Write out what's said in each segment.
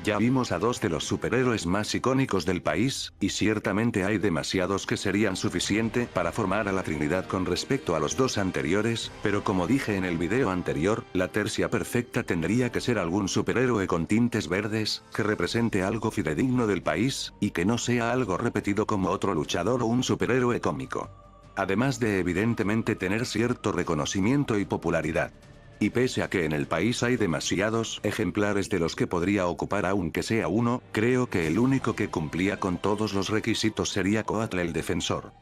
Ya vimos a dos de los superhéroes más icónicos del país, y ciertamente hay demasiados que serían suficiente para formar a la Trinidad con respecto a los dos anteriores, pero como dije en el video anterior, la tercia perfecta tendría que ser algún superhéroe con tintes verdes, que represente algo fidedigno del país, y que no sea algo repetido como otro luchador o un superhéroe cómico. Además de evidentemente tener cierto reconocimiento y popularidad. Y pese a que en el país hay demasiados ejemplares de los que podría ocupar aunque sea uno, creo que el único que cumplía con todos los requisitos sería Coatl el Defensor.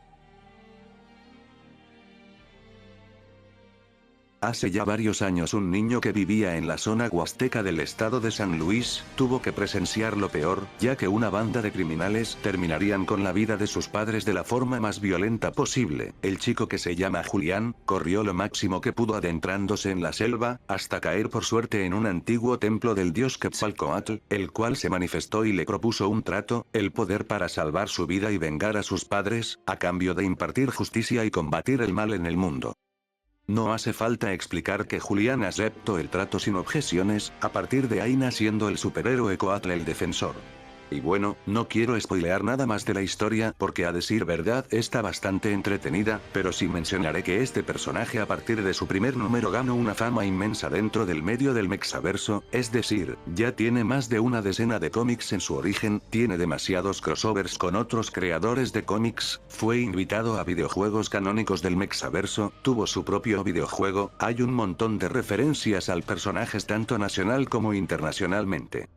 Hace ya varios años un niño que vivía en la zona huasteca del estado de San Luis, tuvo que presenciar lo peor, ya que una banda de criminales terminarían con la vida de sus padres de la forma más violenta posible. El chico, que se llama Julián, corrió lo máximo que pudo adentrándose en la selva, hasta caer por suerte en un antiguo templo del dios Quetzalcóatl, el cual se manifestó y le propuso un trato, el poder para salvar su vida y vengar a sus padres, a cambio de impartir justicia y combatir el mal en el mundo. No hace falta explicar que Julián aceptó el trato sin objeciones, a partir de ahí naciendo el superhéroe Coatl el Defensor. Y bueno, no quiero spoilear nada más de la historia porque a decir verdad está bastante entretenida, pero sí mencionaré que este personaje a partir de su primer número ganó una fama inmensa dentro del medio del Mexaverso, es decir, ya tiene más de una decena de cómics en su origen, tiene demasiados crossovers con otros creadores de cómics, fue invitado a videojuegos canónicos del Mexaverso, tuvo su propio videojuego, hay un montón de referencias al personaje tanto nacional como internacionalmente.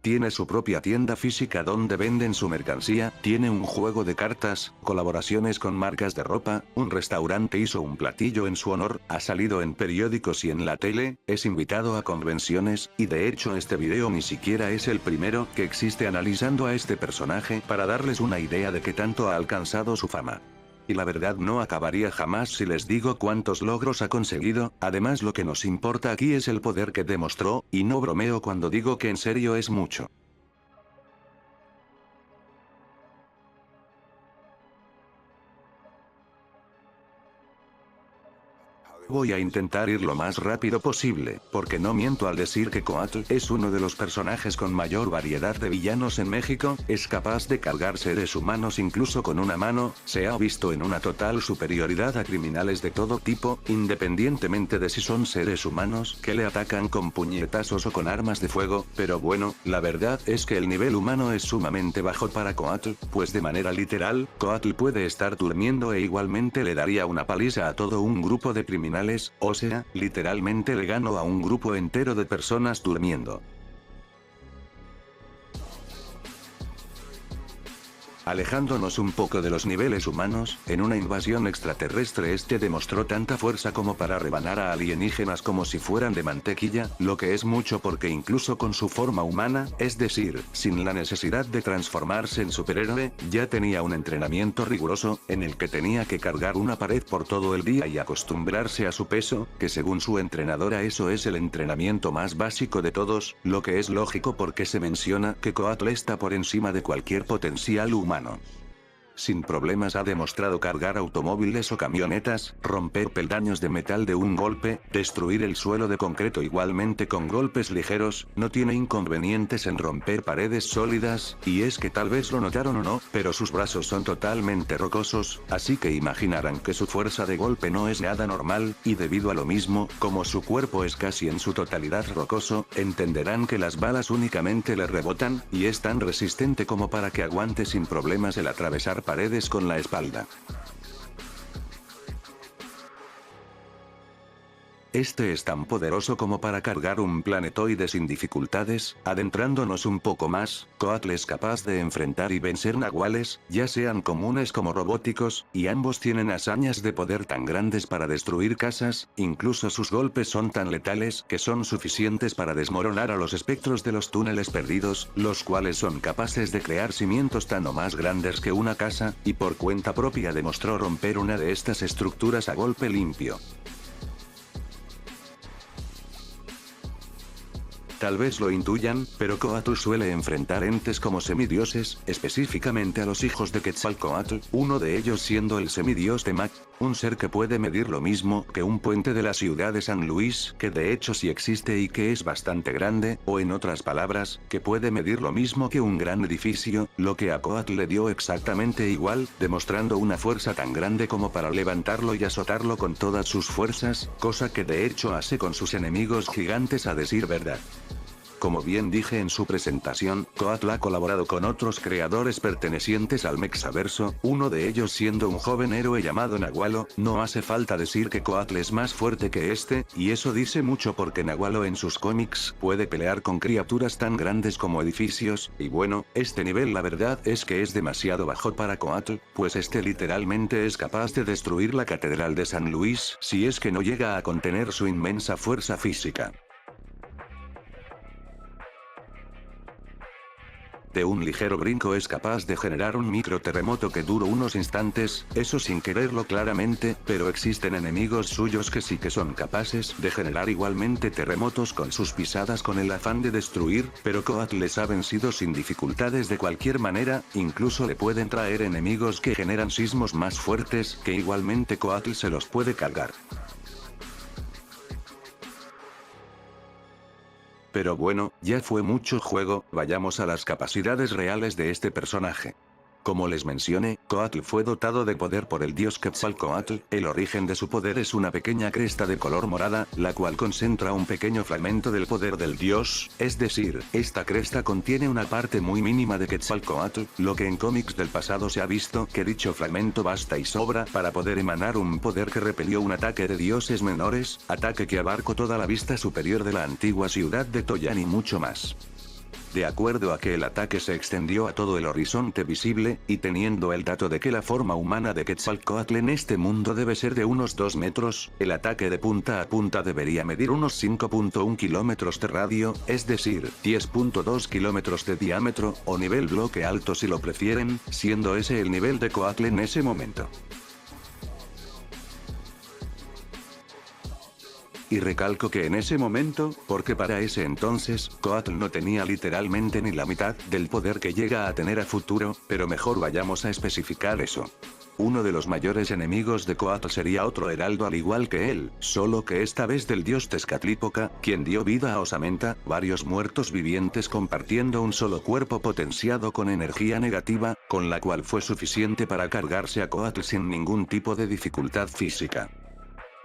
Tiene su propia tienda física donde venden su mercancía, tiene un juego de cartas, colaboraciones con marcas de ropa, un restaurante hizo un platillo en su honor, ha salido en periódicos y en la tele, es invitado a convenciones, y de hecho este video ni siquiera es el primero que existe analizando a este personaje para darles una idea de qué tanto ha alcanzado su fama. Y la verdad no acabaría jamás si les digo cuántos logros ha conseguido, además lo que nos importa aquí es el poder que demostró, y no bromeo cuando digo que en serio es mucho. Voy a intentar ir lo más rápido posible, porque no miento al decir que Coatl es uno de los personajes con mayor variedad de villanos en México, es capaz de cargar seres humanos incluso con una mano, se ha visto en una total superioridad a criminales de todo tipo, independientemente de si son seres humanos que le atacan con puñetazos o con armas de fuego, pero bueno, la verdad es que el nivel humano es sumamente bajo para Coatl, pues de manera literal, Coatl puede estar durmiendo e igualmente le daría una paliza a todo un grupo de criminales, o sea, literalmente le ganó a un grupo entero de personas durmiendo. Alejándonos un poco de los niveles humanos, en una invasión extraterrestre este demostró tanta fuerza como para rebanar a alienígenas como si fueran de mantequilla, lo que es mucho porque incluso con su forma humana, es decir, sin la necesidad de transformarse en superhéroe, ya tenía un entrenamiento riguroso, en el que tenía que cargar una pared por todo el día y acostumbrarse a su peso, que según su entrenadora eso es el entrenamiento más básico de todos, lo que es lógico porque se menciona que Coatl está por encima de cualquier potencial humano. Sin problemas ha demostrado cargar automóviles o camionetas, romper peldaños de metal de un golpe, destruir el suelo de concreto igualmente con golpes ligeros, no tiene inconvenientes en romper paredes sólidas, y es que tal vez lo notaron o no, pero sus brazos son totalmente rocosos, así que imaginarán que su fuerza de golpe no es nada normal, y debido a lo mismo, como su cuerpo es casi en su totalidad rocoso, entenderán que las balas únicamente le rebotan, y es tan resistente como para que aguante sin problemas el atravesar paredes con la espalda. Este es tan poderoso como para cargar un planetoide sin dificultades, adentrándonos un poco más, Coatl es capaz de enfrentar y vencer nahuales, ya sean comunes como robóticos, y ambos tienen hazañas de poder tan grandes para destruir casas, incluso sus golpes son tan letales que son suficientes para desmoronar a los espectros de los túneles perdidos, los cuales son capaces de crear cimientos tan o más grandes que una casa, y por cuenta propia demostró romper una de estas estructuras a golpe limpio. Tal vez lo intuyan, pero Coatl suele enfrentar entes como semidioses, específicamente a los hijos de Quetzalcoatl, uno de ellos siendo el semidios Temac, un ser que puede medir lo mismo que un puente de la ciudad de San Luis, que de hecho sí existe y que es bastante grande, o en otras palabras, que puede medir lo mismo que un gran edificio, lo que a Coatl le dio exactamente igual, demostrando una fuerza tan grande como para levantarlo y azotarlo con todas sus fuerzas, cosa que de hecho hace con sus enemigos gigantes a decir verdad. Como bien dije en su presentación, Coatl ha colaborado con otros creadores pertenecientes al Mexaverso, uno de ellos siendo un joven héroe llamado Nahualo. No hace falta decir que Coatl es más fuerte que este, y eso dice mucho porque Nahualo en sus cómics puede pelear con criaturas tan grandes como edificios, y bueno, este nivel la verdad es que es demasiado bajo para Coatl, pues este literalmente es capaz de destruir la Catedral de San Luis, si es que no llega a contener su inmensa fuerza física. De un ligero brinco es capaz de generar un microterremoto que dura unos instantes, eso sin quererlo claramente, pero existen enemigos suyos que sí que son capaces de generar igualmente terremotos con sus pisadas con el afán de destruir, pero Coatl les ha vencido sin dificultades de cualquier manera, incluso le pueden traer enemigos que generan sismos más fuertes, que igualmente Coatl se los puede cargar. Pero bueno, ya fue mucho juego, vayamos a las capacidades reales de este personaje. Como les mencioné, Coatl fue dotado de poder por el dios Quetzalcoatl. El origen de su poder es una pequeña cresta de color morada, la cual concentra un pequeño fragmento del poder del dios, es decir, esta cresta contiene una parte muy mínima de Quetzalcoatl, lo que en cómics del pasado se ha visto que dicho fragmento basta y sobra para poder emanar un poder que repelió un ataque de dioses menores, ataque que abarcó toda la vista superior de la antigua ciudad de Toyan y mucho más. De acuerdo a que el ataque se extendió a todo el horizonte visible, y teniendo el dato de que la forma humana de Quetzalcoatl en este mundo debe ser de unos 2 metros, el ataque de punta a punta debería medir unos 5.1 kilómetros de radio, es decir, 10.2 kilómetros de diámetro, o nivel bloque alto si lo prefieren, siendo ese el nivel de Coatl en ese momento. Y recalco que en ese momento, porque para ese entonces, Coatl no tenía literalmente ni la mitad del poder que llega a tener a futuro, pero mejor vayamos a especificar eso. Uno de los mayores enemigos de Coatl sería otro heraldo al igual que él, solo que esta vez del dios Tezcatlipoca, quien dio vida a Osamenta, varios muertos vivientes compartiendo un solo cuerpo potenciado con energía negativa, con la cual fue suficiente para cargarse a Coatl sin ningún tipo de dificultad física.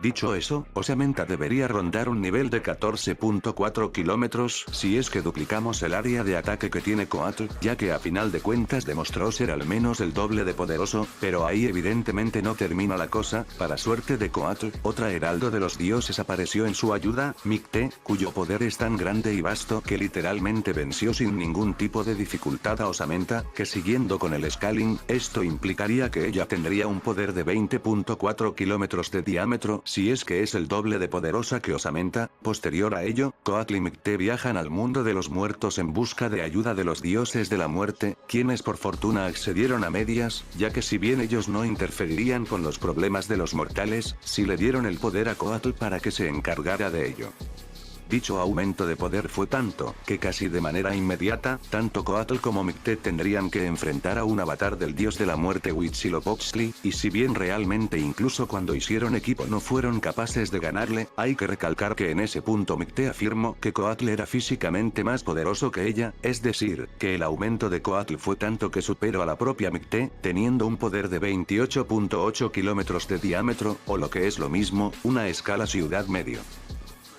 Dicho eso, Osamenta debería rondar un nivel de 14.4 kilómetros si es que duplicamos el área de ataque que tiene Coatl, ya que a final de cuentas demostró ser al menos el doble de poderoso, pero ahí evidentemente no termina la cosa. Para suerte de Coatl, otra heraldo de los dioses apareció en su ayuda, Micté, cuyo poder es tan grande y vasto que literalmente venció sin ningún tipo de dificultad a Osamenta, que siguiendo con el scaling, esto implicaría que ella tendría un poder de 20.4 kilómetros de diámetro, si es que es el doble de poderosa que Osamenta. Posterior a ello, Coatl y Micté viajan al mundo de los muertos en busca de ayuda de los dioses de la muerte, quienes por fortuna accedieron a medias, ya que si bien ellos no interferirían con los problemas de los mortales, sí le dieron el poder a Coatl para que se encargara de ello. Dicho aumento de poder fue tanto, que casi de manera inmediata, tanto Coatl como Micté tendrían que enfrentar a un avatar del dios de la muerte Huitzilopochtli, y si bien realmente incluso cuando hicieron equipo no fueron capaces de ganarle, hay que recalcar que en ese punto Micté afirmó que Coatl era físicamente más poderoso que ella, es decir, que el aumento de Coatl fue tanto que superó a la propia Micté, teniendo un poder de 28.8 kilómetros de diámetro, o lo que es lo mismo, una escala ciudad medio.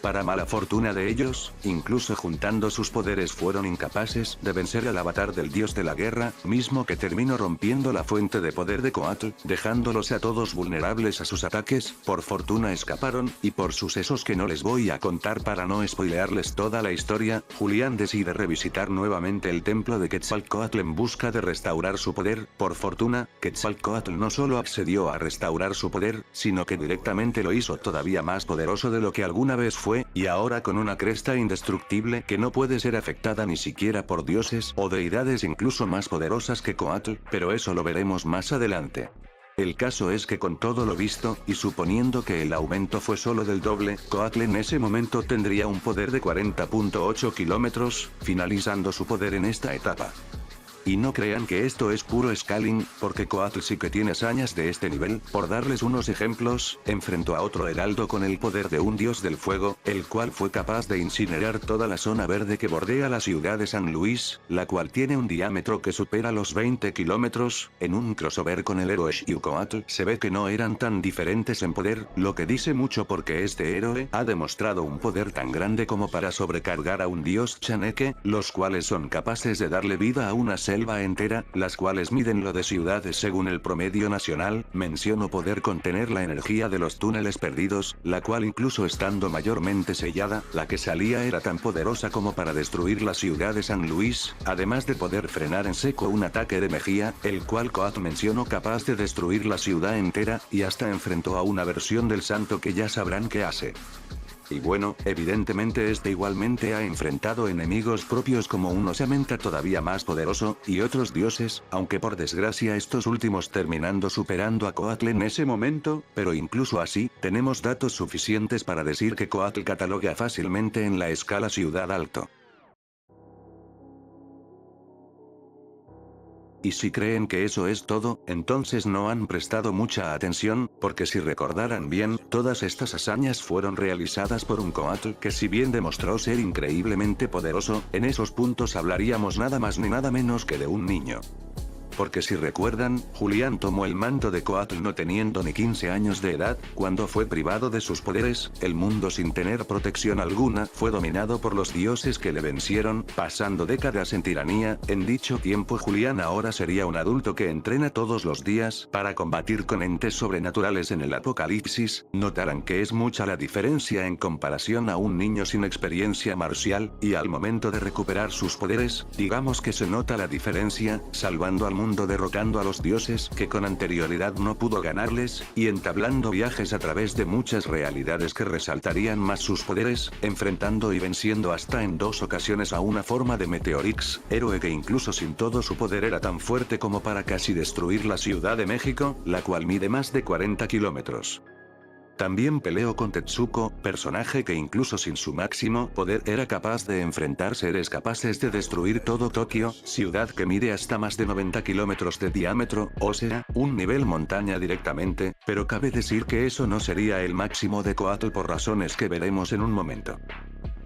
Para mala fortuna de ellos, incluso juntando sus poderes fueron incapaces de vencer al avatar del dios de la guerra, mismo que terminó rompiendo la fuente de poder de Coatl, dejándolos a todos vulnerables a sus ataques. Por fortuna escaparon, y por sucesos que no les voy a contar para no spoilearles toda la historia, Julián decide revisitar nuevamente el templo de Quetzalcoatl en busca de restaurar su poder. Por fortuna, Quetzalcoatl no solo accedió a restaurar su poder, sino que directamente lo hizo todavía más poderoso de lo que alguna vez fue, y ahora con una cresta indestructible que no puede ser afectada ni siquiera por dioses o deidades incluso más poderosas que Coatl, pero eso lo veremos más adelante. El caso es que con todo lo visto, y suponiendo que el aumento fue solo del doble, Coatl en ese momento tendría un poder de 40.8 kilómetros, finalizando su poder en esta etapa. Y no crean que esto es puro scaling, porque Coatl sí que tiene hazañas de este nivel. Por darles unos ejemplos, enfrentó a otro heraldo con el poder de un dios del fuego, el cual fue capaz de incinerar toda la zona verde que bordea la ciudad de San Luis, la cual tiene un diámetro que supera los 20 kilómetros. En un crossover con el héroe Xiuhcoatl se ve que no eran tan diferentes en poder, lo que dice mucho porque este héroe ha demostrado un poder tan grande como para sobrecargar a un dios chaneque, los cuales son capaces de darle vida a una selva entera, las cuales miden lo de ciudades según el promedio nacional. Menciono poder contener la energía de los túneles perdidos, la cual incluso estando mayormente sellada, la que salía era tan poderosa como para destruir la ciudad de San Luis, además de poder frenar en seco un ataque de Mejía, el cual Coatl mencionó capaz de destruir la ciudad entera, y hasta enfrentó a una versión del santo que ya sabrán qué hace. Y bueno, evidentemente este igualmente ha enfrentado enemigos propios como un osamenta todavía más poderoso, y otros dioses, aunque por desgracia estos últimos terminando superando a Coatl en ese momento, pero incluso así, tenemos datos suficientes para decir que Coatl cataloga fácilmente en la escala ciudad alto. Y si creen que eso es todo, entonces no han prestado mucha atención, porque si recordaran bien, todas estas hazañas fueron realizadas por un Coatl que si bien demostró ser increíblemente poderoso, en esos puntos hablaríamos nada más ni nada menos que de un niño. Porque si recuerdan, Julián tomó el mando de Coatl no teniendo ni 15 años de edad, cuando fue privado de sus poderes, el mundo sin tener protección alguna, fue dominado por los dioses que le vencieron, pasando décadas en tiranía. En dicho tiempo Julián ahora sería un adulto que entrena todos los días, para combatir con entes sobrenaturales en el apocalipsis. Notarán que es mucha la diferencia en comparación a un niño sin experiencia marcial, y al momento de recuperar sus poderes, digamos que se nota la diferencia, salvando al mundo derrotando a los dioses que con anterioridad no pudo ganarles, y entablando viajes a través de muchas realidades que resaltarían más sus poderes, enfrentando y venciendo hasta en 2 ocasiones a una forma de Meteorix, héroe que incluso sin todo su poder era tan fuerte como para casi destruir la Ciudad de México, la cual mide más de 40 kilómetros. También peleó con Tetsuko, personaje que incluso sin su máximo poder era capaz de enfrentar seres capaces de destruir todo Tokio, ciudad que mide hasta más de 90 kilómetros de diámetro, o sea, un nivel montaña directamente, pero cabe decir que eso no sería el máximo de Coatl por razones que veremos en un momento.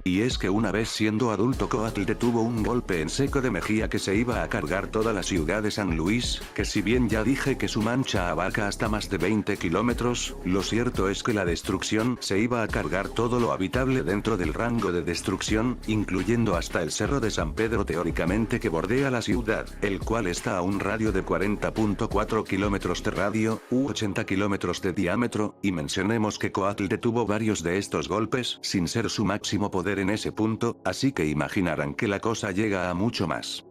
Y es que una vez siendo adulto Coatl detuvo un golpe en seco de Mejía que se iba a cargar toda la ciudad de San Luis, que si bien ya dije que su mancha abarca hasta más de 20 kilómetros, lo cierto es que la destrucción se iba a cargar todo lo habitable dentro del rango de destrucción, incluyendo hasta el cerro de San Pedro teóricamente que bordea la ciudad, el cual está a un radio de 40.4 kilómetros de radio, u 80 kilómetros de diámetro, y mencionemos que Coatl detuvo varios de estos golpes sin ser su máximo poder en ese punto, así que imaginarán que la cosa llega a mucho más.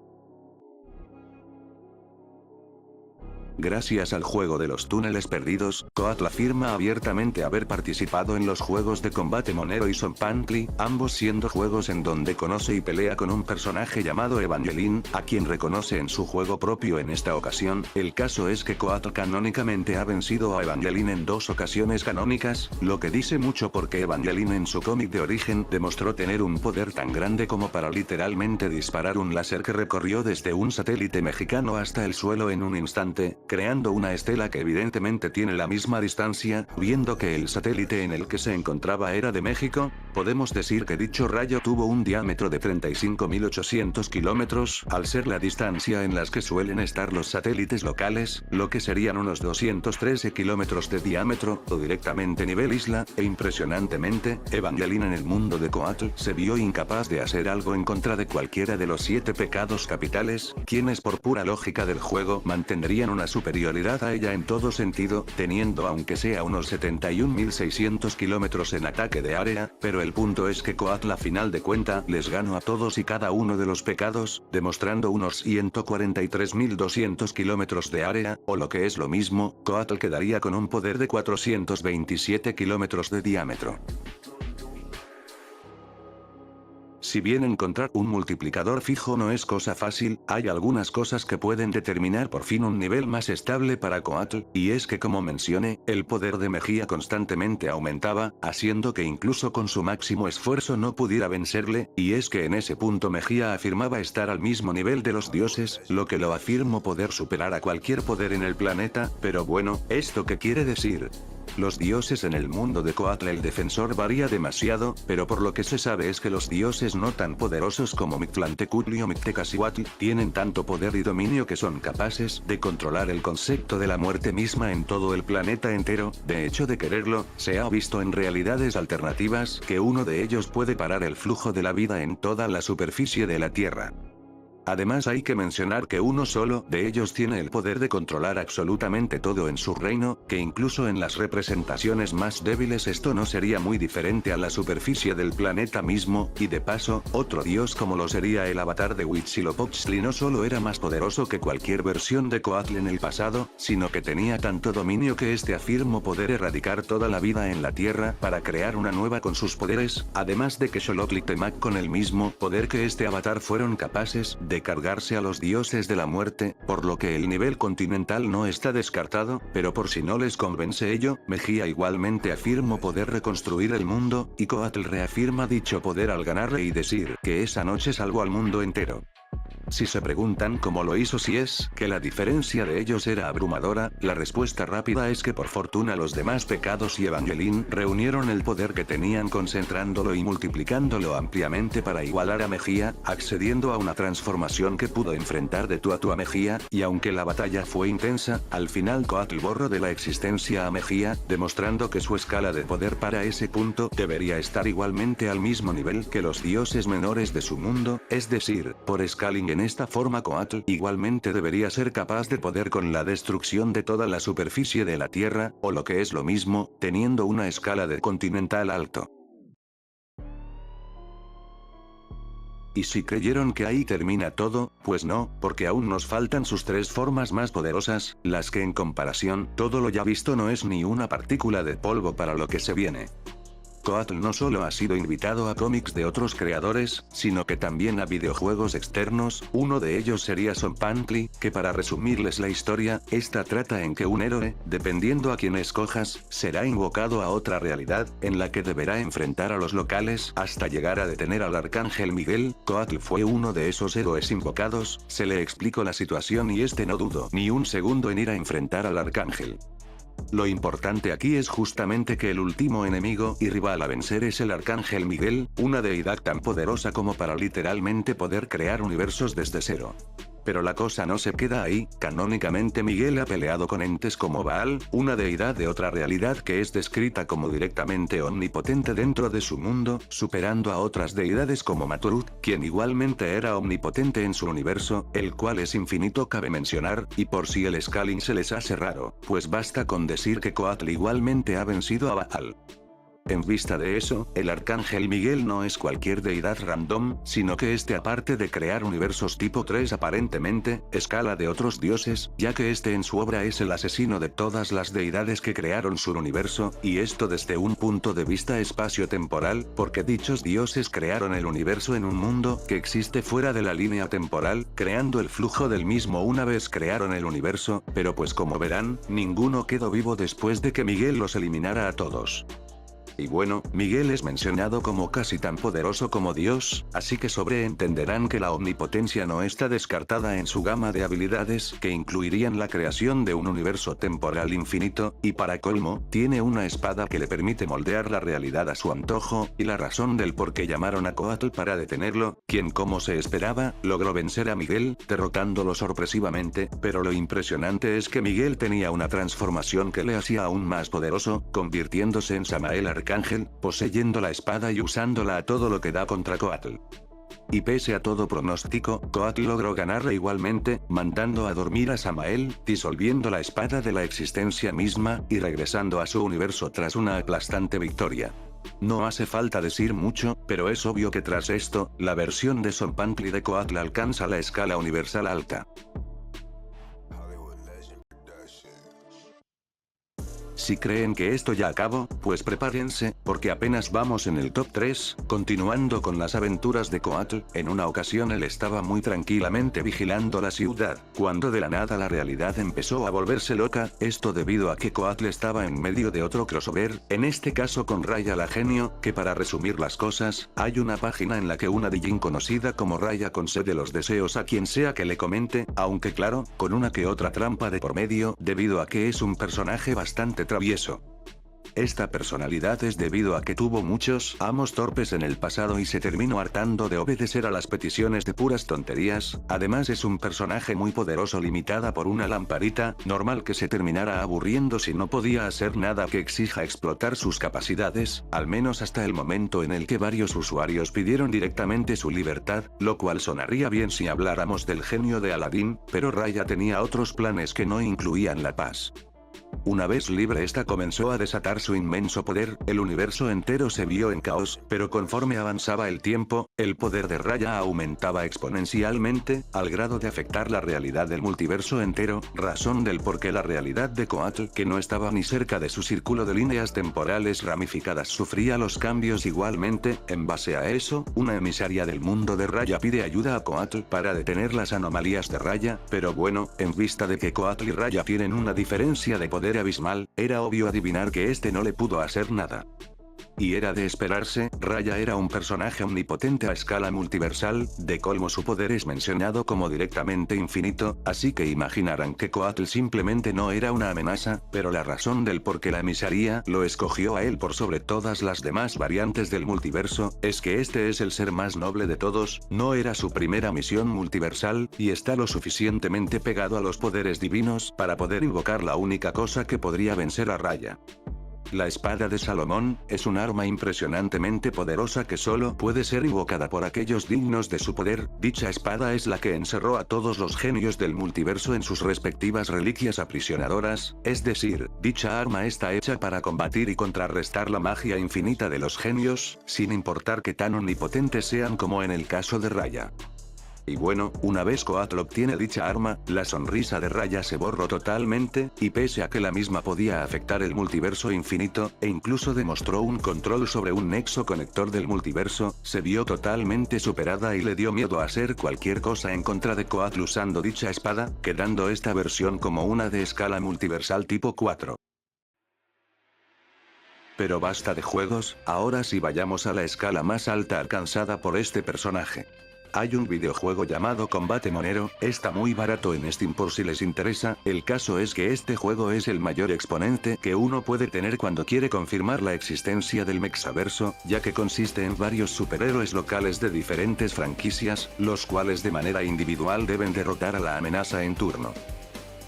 Gracias al juego de los túneles perdidos, Coatl afirma abiertamente haber participado en los juegos de combate Monero y Zompantli, ambos siendo juegos en donde conoce y pelea con un personaje llamado Evangeline, a quien reconoce en su juego propio en esta ocasión. El caso es que Coatl canónicamente ha vencido a Evangeline en 2 ocasiones canónicas, lo que dice mucho porque Evangeline en su cómic de origen demostró tener un poder tan grande como para literalmente disparar un láser que recorrió desde un satélite mexicano hasta el suelo en un instante, creando una estela que evidentemente tiene la misma distancia. Viendo que el satélite en el que se encontraba era de México, podemos decir que dicho rayo tuvo un diámetro de 35.800 kilómetros, al ser la distancia en las que suelen estar los satélites locales, lo que serían unos 213 kilómetros de diámetro, o directamente nivel isla, e impresionantemente, Evangeline en el mundo de Coatl se vio incapaz de hacer algo en contra de cualquiera de los 7 pecados capitales, quienes por pura lógica del juego mantendrían una superioridad a ella en todo sentido, teniendo aunque sea unos 71.600 kilómetros en ataque de área, pero el punto es que Coatl a final de cuenta les ganó a todos y cada uno de los pecados, demostrando unos 143.200 kilómetros de área, o lo que es lo mismo, Coatl quedaría con un poder de 427 kilómetros de diámetro. Si bien encontrar un multiplicador fijo no es cosa fácil, hay algunas cosas que pueden determinar por fin un nivel más estable para Coatl, y es que como mencioné, el poder de Mejía constantemente aumentaba, haciendo que incluso con su máximo esfuerzo no pudiera vencerle, y es que en ese punto Mejía afirmaba estar al mismo nivel de los dioses, lo que lo afirmó poder superar a cualquier poder en el planeta, pero bueno, ¿esto qué quiere decir? Los dioses en el mundo de Coatl el defensor varía demasiado, pero por lo que se sabe es que los dioses no tan poderosos como Mictlantecutli o Mictecacihuatl, tienen tanto poder y dominio que son capaces de controlar el concepto de la muerte misma en todo el planeta entero. De hecho, de quererlo, se ha visto en realidades alternativas que uno de ellos puede parar el flujo de la vida en toda la superficie de la Tierra. Además hay que mencionar que uno solo de ellos tiene el poder de controlar absolutamente todo en su reino, que incluso en las representaciones más débiles esto no sería muy diferente a la superficie del planeta mismo, y de paso, otro dios como lo sería el avatar de Huitzilopochtli no solo era más poderoso que cualquier versión de Coatl en el pasado, sino que tenía tanto dominio que este afirmó poder erradicar toda la vida en la tierra para crear una nueva con sus poderes, además de que Xolotl y Temac con el mismo poder que este avatar fueron capaces de cargarse a los dioses de la muerte, por lo que el nivel continental no está descartado, pero por si no les convence ello, Mejía igualmente afirmó poder reconstruir el mundo, y Coatl reafirma dicho poder al ganarle y decir que esa noche salvó al mundo entero. Si se preguntan cómo lo hizo, si es que la diferencia de ellos era abrumadora, la respuesta rápida es que por fortuna los demás pecados y Evangeline reunieron el poder que tenían concentrándolo y multiplicándolo ampliamente para igualar a Mejía, accediendo a una transformación que pudo enfrentar de tú a Mejía, y aunque la batalla fue intensa, al final Coatl borró de la existencia a Mejía, demostrando que su escala de poder para ese punto debería estar igualmente al mismo nivel que los dioses menores de su mundo, es decir, por scaling. En esta forma Coatl igualmente debería ser capaz de poder con la destrucción de toda la superficie de la Tierra, o lo que es lo mismo, teniendo una escala de continental alto. Y si creyeron que ahí termina todo, pues no, porque aún nos faltan sus tres formas más poderosas, las que en comparación, todo lo ya visto no es ni una partícula de polvo para lo que se viene. Coatl no solo ha sido invitado a cómics de otros creadores, sino que también a videojuegos externos, uno de ellos sería Zompantli, que para resumirles la historia, esta trata en que un héroe, dependiendo a quien escojas, será invocado a otra realidad, en la que deberá enfrentar a los locales hasta llegar a detener al Arcángel Miguel. Coatl fue uno de esos héroes invocados, se le explicó la situación y este no dudó ni un segundo en ir a enfrentar al Arcángel. Lo importante aquí es justamente que el último enemigo y rival a vencer es el Arcángel Miguel, una deidad tan poderosa como para literalmente poder crear universos desde cero. Pero la cosa no se queda ahí, canónicamente Miguel ha peleado con entes como Baal, una deidad de otra realidad que es descrita como directamente omnipotente dentro de su mundo, superando a otras deidades como Maturut, quien igualmente era omnipotente en su universo, el cual es infinito cabe mencionar, y por si el scaling se les hace raro, pues basta con decir que Coatl igualmente ha vencido a Baal. En vista de eso, el Arcángel Miguel no es cualquier deidad random, sino que este aparte de crear universos tipo 3 aparentemente, escala de otros dioses, ya que este en su obra es el asesino de todas las deidades que crearon su universo, y esto desde un punto de vista espacio-temporal, porque dichos dioses crearon el universo en un mundo que existe fuera de la línea temporal, creando el flujo del mismo una vez crearon el universo, pero pues como verán, ninguno quedó vivo después de que Miguel los eliminara a todos. Y bueno, Miguel es mencionado como casi tan poderoso como Dios, así que sobreentenderán que la omnipotencia no está descartada en su gama de habilidades que incluirían la creación de un universo temporal infinito, y para colmo, tiene una espada que le permite moldear la realidad a su antojo, y la razón del por qué llamaron a Coatl para detenerlo, quien como se esperaba, logró vencer a Miguel, derrotándolo sorpresivamente, pero lo impresionante es que Miguel tenía una transformación que le hacía aún más poderoso, convirtiéndose en Samael Arcángel, poseyendo la espada y usándola a todo lo que da contra Coatl. Y pese a todo pronóstico, Coatl logró ganarle igualmente, mandando a dormir a Samael, disolviendo la espada de la existencia misma, y regresando a su universo tras una aplastante victoria. No hace falta decir mucho, pero es obvio que tras esto, la versión de Zompantli de Coatl alcanza la escala universal alta. Si creen que esto ya acabó, pues prepárense, porque apenas vamos en el top 3, continuando con las aventuras de Coatl. En una ocasión él estaba muy tranquilamente vigilando la ciudad, cuando de la nada la realidad empezó a volverse loca, esto debido a que Coatl estaba en medio de otro crossover, en este caso con Raya la genio, que para resumir las cosas, hay una página en la que una Dijin conocida como Raya concede los deseos a quien sea que le comente, aunque claro, con una que otra trampa de por medio, debido a que es un personaje bastante travieso. Esta personalidad es debido a que tuvo muchos amos torpes en el pasado y se terminó hartando de obedecer a las peticiones de puras tonterías, además es un personaje muy poderoso limitada por una lamparita, normal que se terminara aburriendo si no podía hacer nada que exija explotar sus capacidades, al menos hasta el momento en el que varios usuarios pidieron directamente su libertad, lo cual sonaría bien si habláramos del genio de Aladín, pero Raya tenía otros planes que no incluían la paz. Una vez libre esta comenzó a desatar su inmenso poder, el universo entero se vio en caos, pero conforme avanzaba el tiempo, el poder de Raya aumentaba exponencialmente, al grado de afectar la realidad del multiverso entero, razón del por qué la realidad de Coatl, que no estaba ni cerca de su círculo de líneas temporales ramificadas, sufría los cambios igualmente. En base a eso, una emisaria del mundo de Raya pide ayuda a Coatl para detener las anomalías de Raya, pero bueno, en vista de que Coatl y Raya tienen una diferencia de poder abismal, era obvio adivinar que este no le pudo hacer nada. Y era de esperarse, Raya era un personaje omnipotente a escala multiversal, de colmo su poder es mencionado como directamente infinito, así que imaginarán que Coatl simplemente no era una amenaza, pero la razón del por qué la emisaría lo escogió a él por sobre todas las demás variantes del multiverso, es que este es el ser más noble de todos, no era su primera misión multiversal, y está lo suficientemente pegado a los poderes divinos para poder invocar la única cosa que podría vencer a Raya. La espada de Salomón, es un arma impresionantemente poderosa que solo puede ser invocada por aquellos dignos de su poder, dicha espada es la que encerró a todos los genios del multiverso en sus respectivas reliquias aprisionadoras, es decir, dicha arma está hecha para combatir y contrarrestar la magia infinita de los genios, sin importar que tan omnipotentes sean como en el caso de Raya. Y bueno, una vez Coatl obtiene dicha arma, la sonrisa de Raya se borró totalmente, y pese a que la misma podía afectar el multiverso infinito, e incluso demostró un control sobre un nexo conector del multiverso, se vio totalmente superada y le dio miedo a hacer cualquier cosa en contra de Coatl usando dicha espada, quedando esta versión como una de escala multiversal tipo 4. Pero basta de juegos, ahora sí vayamos a la escala más alta alcanzada por este personaje. Hay un videojuego llamado Combate Monero, está muy barato en Steam por si les interesa, el caso es que este juego es el mayor exponente que uno puede tener cuando quiere confirmar la existencia del Mexaverso, ya que consiste en varios superhéroes locales de diferentes franquicias, los cuales de manera individual deben derrotar a la amenaza en turno.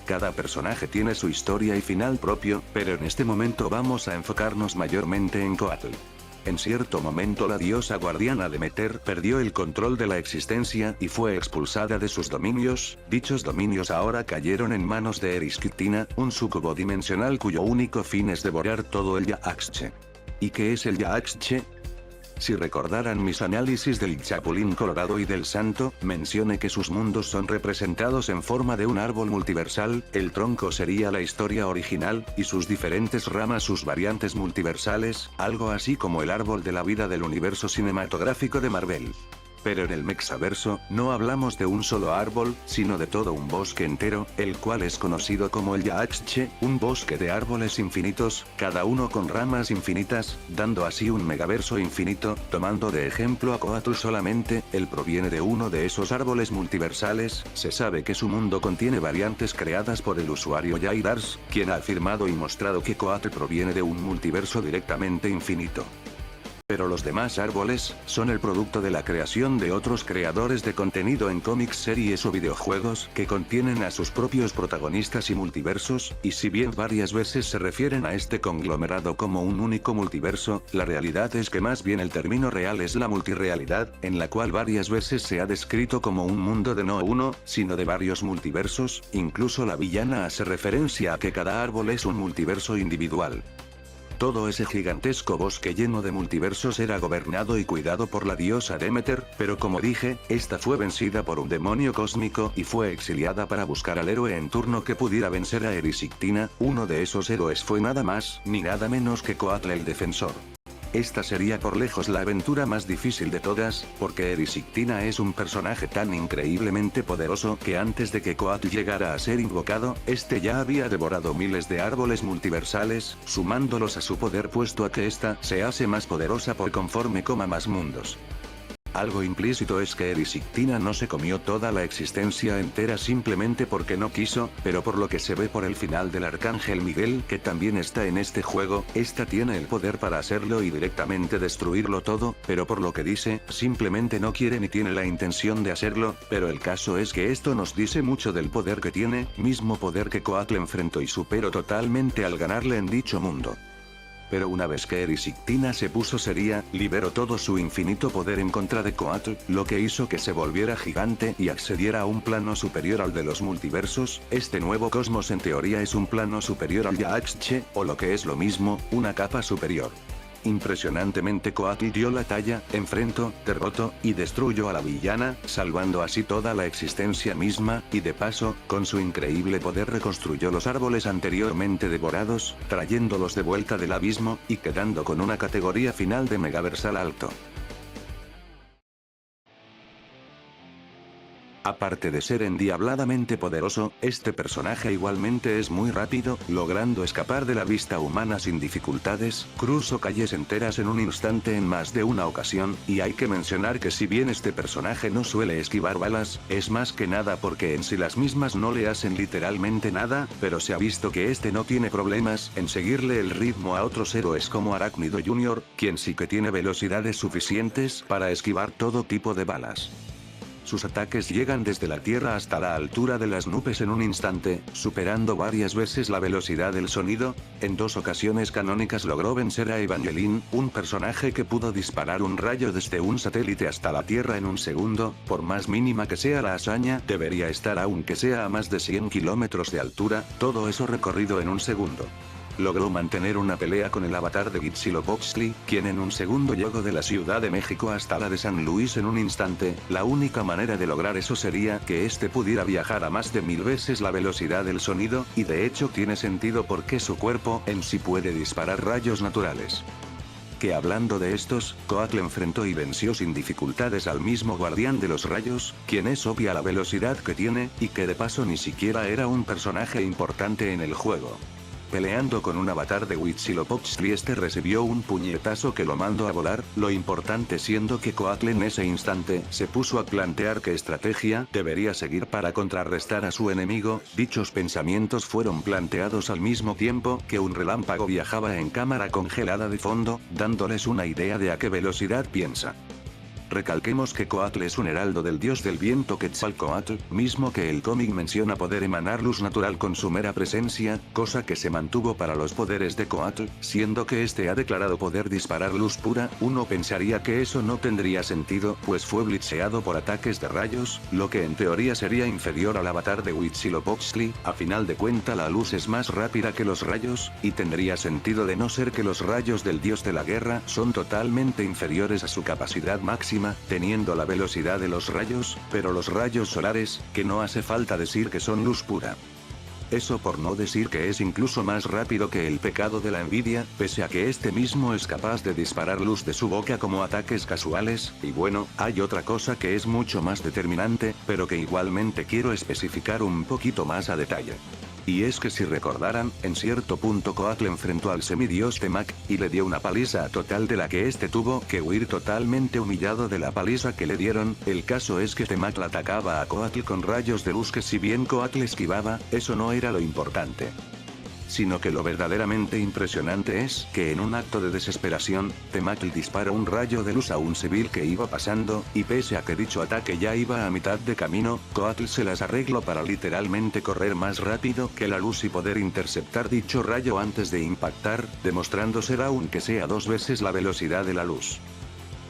Cada personaje tiene su historia y final propio, pero en este momento vamos a enfocarnos mayormente en Coatl. En cierto momento la diosa guardiana Demeter perdió el control de la existencia y fue expulsada de sus dominios, dichos dominios ahora cayeron en manos de Ereskine, un sucubo dimensional cuyo único fin es devorar todo el Yaaxche. ¿Y qué es el Yaaxche? Si recordaran mis análisis del Chapulín Colorado y del Santo, mencioné que sus mundos son representados en forma de un árbol multiversal, el tronco sería la historia original, y sus diferentes ramas sus variantes multiversales, algo así como el árbol de la vida del universo cinematográfico de Marvel. Pero en el Mexaverso, no hablamos de un solo árbol, sino de todo un bosque entero, el cual es conocido como el Yaaxche, un bosque de árboles infinitos, cada uno con ramas infinitas, dando así un megaverso infinito, tomando de ejemplo a Coatl solamente, él proviene de uno de esos árboles multiversales, se sabe que su mundo contiene variantes creadas por el usuario Jaidars, quien ha afirmado y mostrado que Coatl proviene de un multiverso directamente infinito. Pero los demás árboles, son el producto de la creación de otros creadores de contenido en cómics, series o videojuegos, que contienen a sus propios protagonistas y multiversos, y si bien varias veces se refieren a este conglomerado como un único multiverso, la realidad es que más bien el término real es la multirrealidad, en la cual varias veces se ha descrito como un mundo de no uno, sino de varios multiversos, incluso la villana hace referencia a que cada árbol es un multiverso individual. Todo ese gigantesco bosque lleno de multiversos era gobernado y cuidado por la diosa Demeter, pero como dije, esta fue vencida por un demonio cósmico y fue exiliada para buscar al héroe en turno que pudiera vencer a Erisictina. Uno de esos héroes fue nada más ni nada menos que Coatl el Defensor. Esta sería por lejos la aventura más difícil de todas, porque Erisictina es un personaje tan increíblemente poderoso que antes de que Coatl llegara a ser invocado, este ya había devorado miles de árboles multiversales, sumándolos a su poder puesto a que ésta se hace más poderosa por conforme coma más mundos. Algo implícito es que Erisictina no se comió toda la existencia entera simplemente porque no quiso, pero por lo que se ve por el final del Arcángel Miguel que también está en este juego, esta tiene el poder para hacerlo y directamente destruirlo todo, pero por lo que dice, simplemente no quiere ni tiene la intención de hacerlo, pero el caso es que esto nos dice mucho del poder que tiene, mismo poder que Coatl enfrentó y superó totalmente al ganarle en dicho mundo. Pero una vez que Erisictina se puso seria, liberó todo su infinito poder en contra de Coatl, lo que hizo que se volviera gigante y accediera a un plano superior al de los multiversos. Este nuevo cosmos en teoría es un plano superior al Yaxche, o lo que es lo mismo, una capa superior. Impresionantemente Coatl dio la talla, enfrentó, derrotó, y destruyó a la villana, salvando así toda la existencia misma, y de paso, con su increíble poder reconstruyó los árboles anteriormente devorados, trayéndolos de vuelta del abismo, y quedando con una categoría final de megaversal alto. Aparte de ser endiabladamente poderoso, este personaje igualmente es muy rápido, logrando escapar de la vista humana sin dificultades, cruzó calles enteras en un instante en más de una ocasión, y hay que mencionar que si bien este personaje no suele esquivar balas, es más que nada porque en sí las mismas no le hacen literalmente nada, pero se ha visto que este no tiene problemas en seguirle el ritmo a otros héroes como Arácnido Jr., quien sí que tiene velocidades suficientes para esquivar todo tipo de balas. Sus ataques llegan desde la tierra hasta la altura de las nubes en un instante, superando varias veces la velocidad del sonido. En 2 ocasiones canónicas logró vencer a Evangeline, un personaje que pudo disparar un rayo desde un satélite hasta la tierra en un segundo. Por más mínima que sea la hazaña, debería estar aunque sea a más de 100 kilómetros de altura, todo eso recorrido en un segundo. Logró mantener una pelea con el avatar de Huitzilopochtli, quien en un segundo llegó de la Ciudad de México hasta la de San Luis en un instante. La única manera de lograr eso sería que este pudiera viajar a más de 1000 veces la velocidad del sonido, y de hecho tiene sentido porque su cuerpo en sí puede disparar rayos naturales. Que hablando de estos, Coatl enfrentó y venció sin dificultades al mismo Guardián de los Rayos, quien es obvia la velocidad que tiene, y que de paso ni siquiera era un personaje importante en el juego. Peleando con un avatar de Huitzilopochtli, este recibió un puñetazo que lo mandó a volar, lo importante siendo que Coatl en ese instante se puso a plantear qué estrategia debería seguir para contrarrestar a su enemigo. Dichos pensamientos fueron planteados al mismo tiempo que un relámpago viajaba en cámara congelada de fondo, dándoles una idea de a qué velocidad piensa. Recalquemos que Coatl es un heraldo del dios del viento Quetzalcóatl, mismo que el cómic menciona poder emanar luz natural con su mera presencia, cosa que se mantuvo para los poderes de Coatl, siendo que este ha declarado poder disparar luz pura. Uno pensaría que eso no tendría sentido, pues fue blitzeado por ataques de rayos, lo que en teoría sería inferior al avatar de Huitzilopochtli. A final de cuenta la luz es más rápida que los rayos, y tendría sentido de no ser que los rayos del dios de la guerra son totalmente inferiores a su capacidad máxima, teniendo la velocidad de los rayos, pero los rayos solares, que no hace falta decir que son luz pura. Eso por no decir que es incluso más rápido que el pecado de la envidia, pese a que este mismo es capaz de disparar luz de su boca como ataques casuales. Y bueno, hay otra cosa que es mucho más determinante, pero que igualmente quiero especificar un poquito más a detalle. Y es que si recordaran, en cierto punto Coatl enfrentó al semidios Temac, y le dio una paliza total de la que este tuvo que huir totalmente humillado de la paliza que le dieron. El caso es que Temac atacaba a Coatl con rayos de luz que si bien Coatl esquivaba, eso no era lo importante. Sino que lo verdaderamente impresionante es que en un acto de desesperación, Temac dispara un rayo de luz a un civil que iba pasando, y pese a que dicho ataque ya iba a mitad de camino, Coatl se las arregló para literalmente correr más rápido que la luz y poder interceptar dicho rayo antes de impactar, demostrando ser aunque sea 2 veces la velocidad de la luz.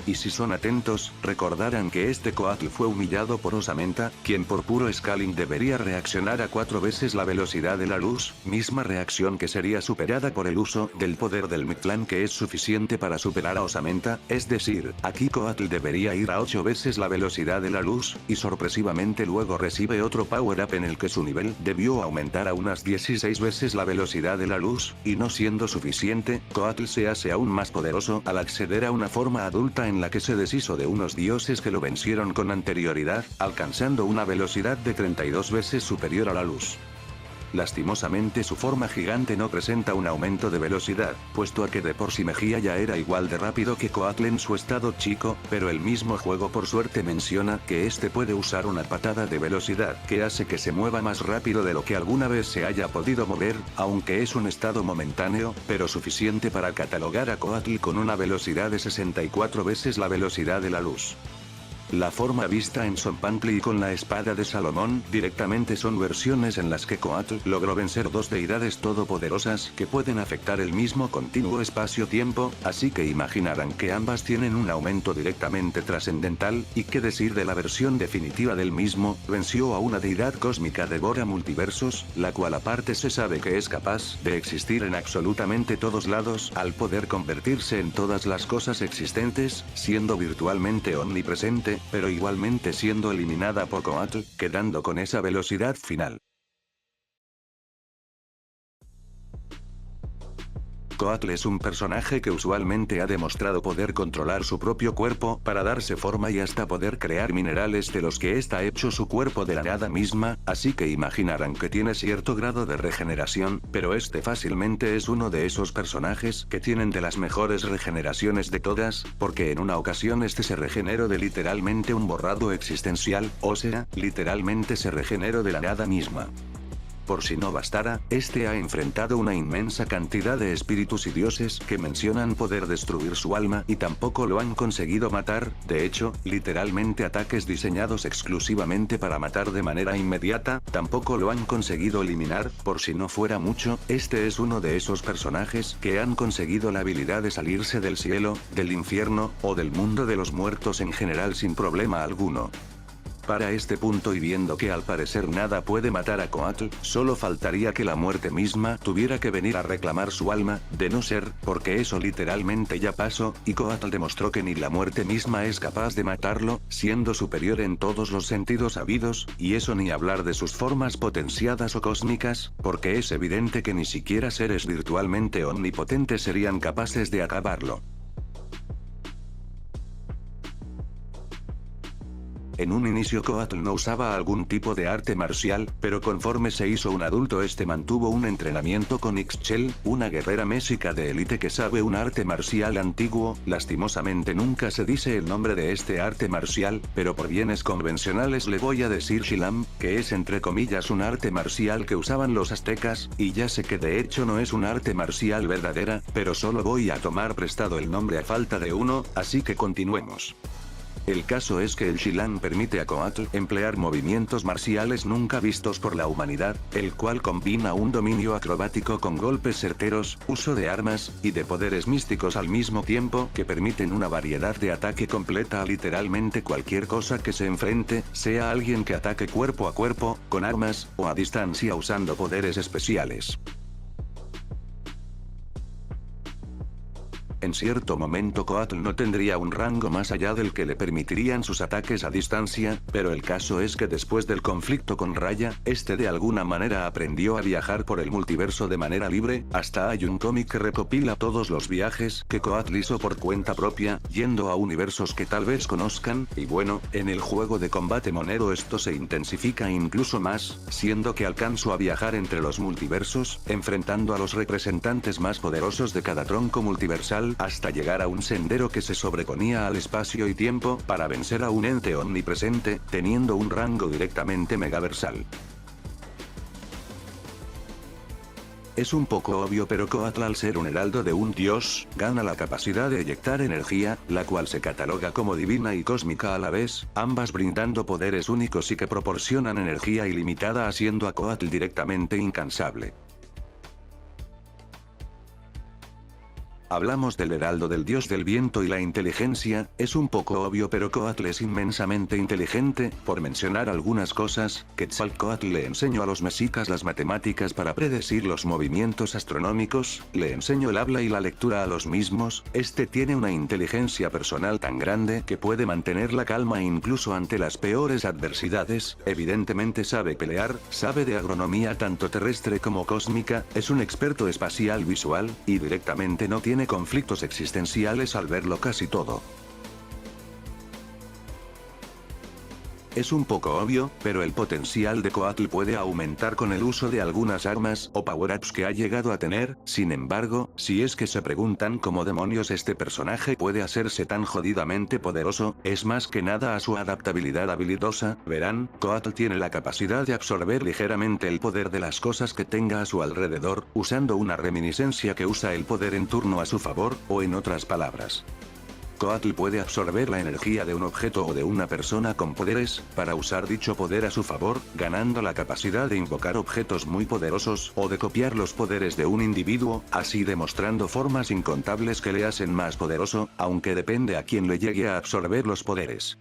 Y si son atentos, recordarán que este Coatl fue humillado por Osamenta, quien por puro scaling debería reaccionar a 4 veces la velocidad de la luz, misma reacción que sería superada por el uso del poder del Mictlán, que es suficiente para superar a Osamenta, es decir, aquí Coatl debería ir a 8 veces la velocidad de la luz, y sorpresivamente luego recibe otro power up en el que su nivel debió aumentar a unas 16 veces la velocidad de la luz, y no siendo suficiente, Coatl se hace aún más poderoso al acceder a una forma adulta en la que se deshizo de unos dioses que lo vencieron con anterioridad, alcanzando una velocidad de 32 veces superior a la luz. Lastimosamente su forma gigante no presenta un aumento de velocidad, puesto a que de por sí Mejía ya era igual de rápido que Coatl en su estado chico, pero el mismo juego por suerte menciona que este puede usar una patada de velocidad que hace que se mueva más rápido de lo que alguna vez se haya podido mover, aunque es un estado momentáneo, pero suficiente para catalogar a Coatl con una velocidad de 64 veces la velocidad de la luz. La forma vista en Zompantli y con la espada de Salomón directamente son versiones en las que Coatl logró vencer dos deidades todopoderosas que pueden afectar el mismo continuo espacio-tiempo, así que imaginarán que ambas tienen un aumento directamente trascendental, y qué decir de la versión definitiva del mismo, venció a una deidad cósmica devora multiversos, la cual aparte se sabe que es capaz de existir en absolutamente todos lados al poder convertirse en todas las cosas existentes, siendo virtualmente omnipresente, pero igualmente siendo eliminada por Coatl, quedando con esa velocidad final. Coatl es un personaje que usualmente ha demostrado poder controlar su propio cuerpo para darse forma y hasta poder crear minerales de los que está hecho su cuerpo de la nada misma, así que imaginarán que tiene cierto grado de regeneración, pero este fácilmente es uno de esos personajes que tienen de las mejores regeneraciones de todas, porque en una ocasión este se regeneró de literalmente un borrado existencial, o sea, literalmente se regeneró de la nada misma. Por si no bastara, este ha enfrentado una inmensa cantidad de espíritus y dioses que mencionan poder destruir su alma y tampoco lo han conseguido matar, de hecho, literalmente ataques diseñados exclusivamente para matar de manera inmediata, tampoco lo han conseguido eliminar, por si no fuera mucho, este es uno de esos personajes que han conseguido la habilidad de salirse del cielo, del infierno, o del mundo de los muertos en general sin problema alguno. Para este punto y viendo que al parecer nada puede matar a Coatl, solo faltaría que la muerte misma tuviera que venir a reclamar su alma, de no ser, porque eso literalmente ya pasó, y Coatl demostró que ni la muerte misma es capaz de matarlo, siendo superior en todos los sentidos habidos, y eso ni hablar de sus formas potenciadas o cósmicas, porque es evidente que ni siquiera seres virtualmente omnipotentes serían capaces de acabarlo. En un inicio Coatl no usaba algún tipo de arte marcial, pero conforme se hizo un adulto este mantuvo un entrenamiento con Ixchel, una guerrera mésica de élite que sabe un arte marcial antiguo, lastimosamente nunca se dice el nombre de este arte marcial, pero por bienes convencionales le voy a decir Shilam, que es entre comillas un arte marcial que usaban los aztecas, y ya sé que de hecho no es un arte marcial verdadera, pero solo voy a tomar prestado el nombre a falta de uno, así que continuemos. El caso es que el Shilan permite a Coatl emplear movimientos marciales nunca vistos por la humanidad, el cual combina un dominio acrobático con golpes certeros, uso de armas, y de poderes místicos al mismo tiempo que permiten una variedad de ataque completa a literalmente cualquier cosa que se enfrente, sea alguien que ataque cuerpo a cuerpo, con armas, o a distancia usando poderes especiales. En cierto momento Coatl no tendría un rango más allá del que le permitirían sus ataques a distancia, pero el caso es que después del conflicto con Raya, este de alguna manera aprendió a viajar por el multiverso de manera libre, hasta hay un cómic que recopila todos los viajes que Coatl hizo por cuenta propia, yendo a universos que tal vez conozcan, y bueno, en el juego de combate monero esto se intensifica incluso más, siendo que alcanzó a viajar entre los multiversos, enfrentando a los representantes más poderosos de cada tronco multiversal, hasta llegar a un sendero que se sobreponía al espacio y tiempo, para vencer a un ente omnipresente, teniendo un rango directamente megaversal. Es un poco obvio, pero Coatl, al ser un heraldo de un dios, gana la capacidad de eyectar energía, la cual se cataloga como divina y cósmica a la vez, ambas brindando poderes únicos y que proporcionan energía ilimitada, haciendo a Coatl directamente incansable. Hablamos del heraldo del dios del viento y la inteligencia, es un poco obvio pero Coatl es inmensamente inteligente, por mencionar algunas cosas, Quetzalcóatl le enseñó a los mexicas las matemáticas para predecir los movimientos astronómicos, le enseñó el habla y la lectura a los mismos, este tiene una inteligencia personal tan grande que puede mantener la calma incluso ante las peores adversidades, evidentemente sabe pelear, sabe de agronomía tanto terrestre como cósmica, es un experto espacial visual, y directamente no tiene conflictos existenciales al verlo casi todo. Es un poco obvio, pero el potencial de Coatl puede aumentar con el uso de algunas armas o power-ups que ha llegado a tener, sin embargo, si es que se preguntan cómo demonios este personaje puede hacerse tan jodidamente poderoso, es más que nada a su adaptabilidad habilidosa, verán, Coatl tiene la capacidad de absorber ligeramente el poder de las cosas que tenga a su alrededor, usando una reminiscencia que usa el poder en turno a su favor, o en otras palabras. Coatl puede absorber la energía de un objeto o de una persona con poderes, para usar dicho poder a su favor, ganando la capacidad de invocar objetos muy poderosos, o de copiar los poderes de un individuo, así demostrando formas incontables que le hacen más poderoso, aunque depende a quién le llegue a absorber los poderes.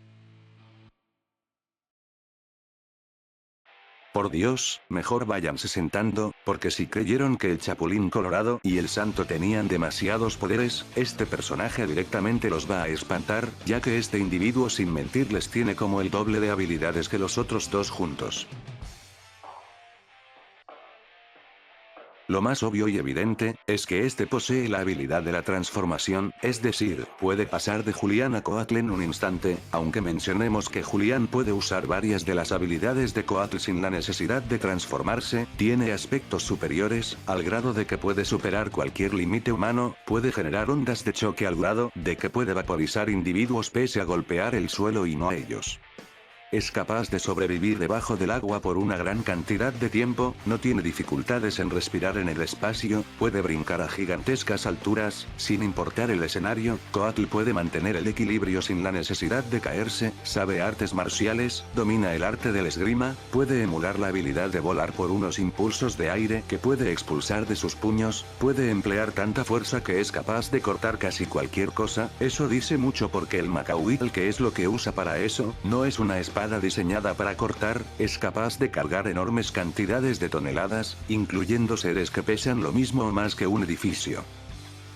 Por Dios, mejor váyanse sentando, porque si creyeron que el Chapulín Colorado y el Santo tenían demasiados poderes, este personaje directamente los va a espantar, ya que este individuo sin mentirles tiene como el doble de habilidades que los otros dos juntos. Lo más obvio y evidente, es que este posee la habilidad de la transformación, es decir, puede pasar de Julián a Coatl en un instante, aunque mencionemos que Julián puede usar varias de las habilidades de Coatl sin la necesidad de transformarse, tiene aspectos superiores, al grado de que puede superar cualquier límite humano, puede generar ondas de choque al grado de que puede vaporizar individuos pese a golpear el suelo y no a ellos. Es capaz de sobrevivir debajo del agua por una gran cantidad de tiempo, no tiene dificultades en respirar en el espacio, puede brincar a gigantescas alturas, sin importar el escenario, Coatl puede mantener el equilibrio sin la necesidad de caerse, sabe artes marciales, domina el arte del esgrima, puede emular la habilidad de volar por unos impulsos de aire que puede expulsar de sus puños, puede emplear tanta fuerza que es capaz de cortar casi cualquier cosa, eso dice mucho porque el Macahuitl, que es lo que usa para eso, no es una espada diseñada para cortar, es capaz de cargar enormes cantidades de toneladas, incluyendo seres que pesan lo mismo o más que un edificio.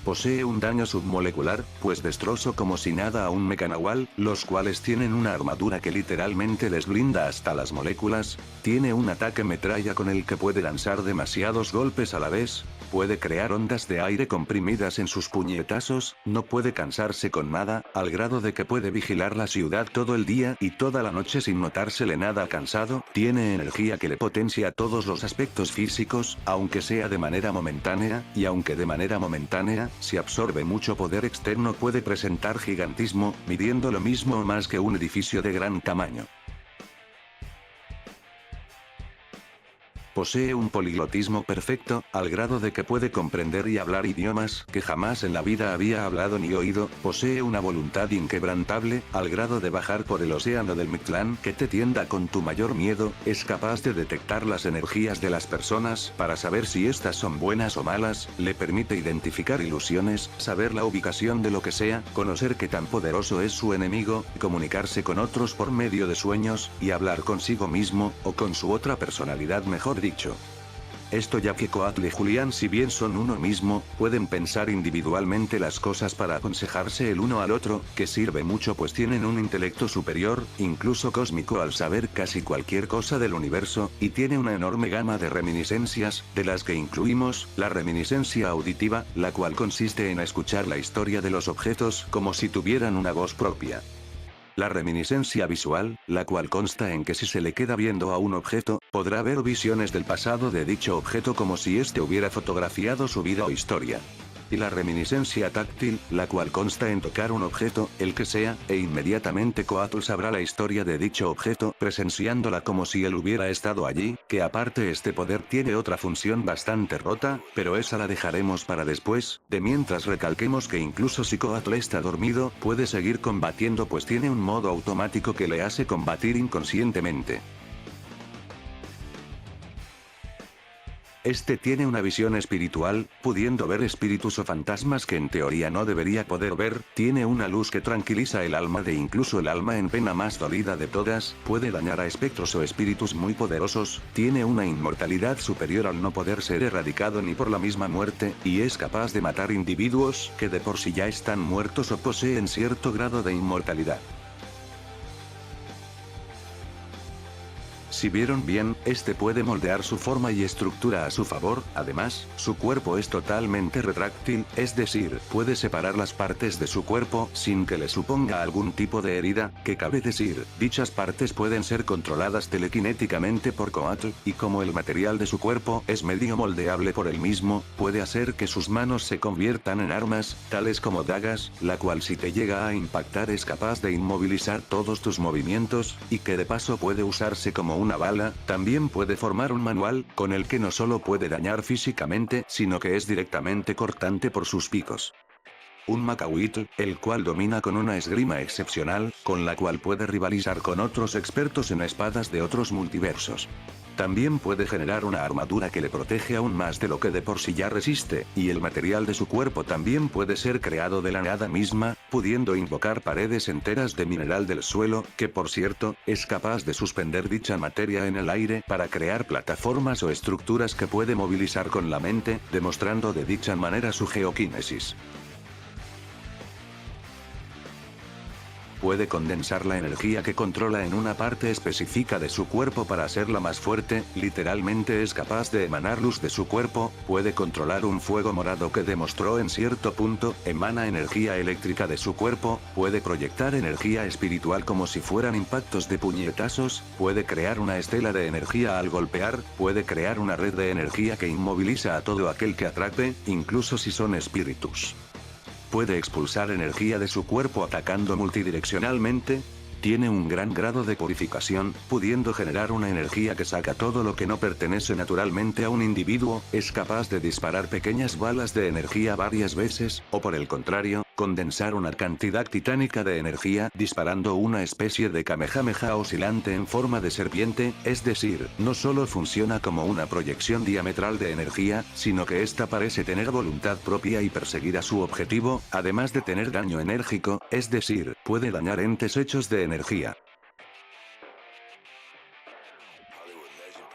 Posee un daño submolecular, pues destrozó como si nada a un Mechanahual, los cuales tienen una armadura que literalmente les blinda hasta las moléculas, tiene un ataque metralla con el que puede lanzar demasiados golpes a la vez, puede crear ondas de aire comprimidas en sus puñetazos, no puede cansarse con nada, al grado de que puede vigilar la ciudad todo el día y toda la noche sin notársele nada cansado, tiene energía que le potencia todos los aspectos físicos, aunque sea de manera momentánea, y aunque de manera momentánea, si absorbe mucho poder externo puede presentar gigantismo, midiendo lo mismo o más que un edificio de gran tamaño. Posee un poliglotismo perfecto, al grado de que puede comprender y hablar idiomas que jamás en la vida había hablado ni oído, posee una voluntad inquebrantable, al grado de bajar por el océano del Mictlán que te tienda con tu mayor miedo, es capaz de detectar las energías de las personas para saber si estas son buenas o malas, le permite identificar ilusiones, saber la ubicación de lo que sea, conocer qué tan poderoso es su enemigo, comunicarse con otros por medio de sueños, y hablar consigo mismo, o con su otra personalidad mejor dicho. Esto ya que Coatl y Julián si bien son uno mismo, pueden pensar individualmente las cosas para aconsejarse el uno al otro, que sirve mucho pues tienen un intelecto superior, incluso cósmico al saber casi cualquier cosa del universo, y tiene una enorme gama de reminiscencias, de las que incluimos, la reminiscencia auditiva, la cual consiste en escuchar la historia de los objetos como si tuvieran una voz propia. La reminiscencia visual, la cual consta en que si se le queda viendo a un objeto, podrá ver visiones del pasado de dicho objeto como si éste hubiera fotografiado su vida o historia. Y la reminiscencia táctil, la cual consta en tocar un objeto, el que sea, e inmediatamente Coatl sabrá la historia de dicho objeto, presenciándola como si él hubiera estado allí, que aparte este poder tiene otra función bastante rota, pero esa la dejaremos para después, de mientras recalquemos que incluso si Coatl está dormido, puede seguir combatiendo pues tiene un modo automático que le hace combatir inconscientemente. Este tiene una visión espiritual, pudiendo ver espíritus o fantasmas que en teoría no debería poder ver, tiene una luz que tranquiliza el alma de incluso el alma en pena más dolida de todas, puede dañar a espectros o espíritus muy poderosos, tiene una inmortalidad superior al no poder ser erradicado ni por la misma muerte, y es capaz de matar individuos que de por sí ya están muertos o poseen cierto grado de inmortalidad. Si vieron bien, este puede moldear su forma y estructura a su favor, además, su cuerpo es totalmente retráctil, es decir, puede separar las partes de su cuerpo sin que le suponga algún tipo de herida, que cabe decir, dichas partes pueden ser controladas telequinéticamente por Coatl, y como el material de su cuerpo es medio moldeable por él mismo, puede hacer que sus manos se conviertan en armas, tales como dagas, la cual si te llega a impactar es capaz de inmovilizar todos tus movimientos, y que de paso puede usarse como una bala, también puede formar un manual, con el que no solo puede dañar físicamente, sino que es directamente cortante por sus picos. Un Macahuitl, el cual domina con una esgrima excepcional, con la cual puede rivalizar con otros expertos en espadas de otros multiversos. También puede generar una armadura que le protege aún más de lo que de por sí ya resiste, y el material de su cuerpo también puede ser creado de la nada misma, pudiendo invocar paredes enteras de mineral del suelo, que por cierto, es capaz de suspender dicha materia en el aire para crear plataformas o estructuras que puede movilizar con la mente, demostrando de dicha manera su geoquinesis. Puede condensar la energía que controla en una parte específica de su cuerpo para hacerla más fuerte, literalmente es capaz de emanar luz de su cuerpo, puede controlar un fuego morado que demostró en cierto punto, emana energía eléctrica de su cuerpo, puede proyectar energía espiritual como si fueran impactos de puñetazos, puede crear una estela de energía al golpear, puede crear una red de energía que inmoviliza a todo aquel que atrape, incluso si son espíritus. Puede expulsar energía de su cuerpo atacando multidireccionalmente. Tiene un gran grado de purificación, pudiendo generar una energía que saca todo lo que no pertenece naturalmente a un individuo, es capaz de disparar pequeñas balas de energía varias veces, o por el contrario, condensar una cantidad titánica de energía disparando una especie de Kamehameha oscilante en forma de serpiente, es decir, no solo funciona como una proyección diametral de energía, sino que ésta parece tener voluntad propia y perseguir a su objetivo, además de tener daño enérgico, es decir, puede dañar entes hechos de energía.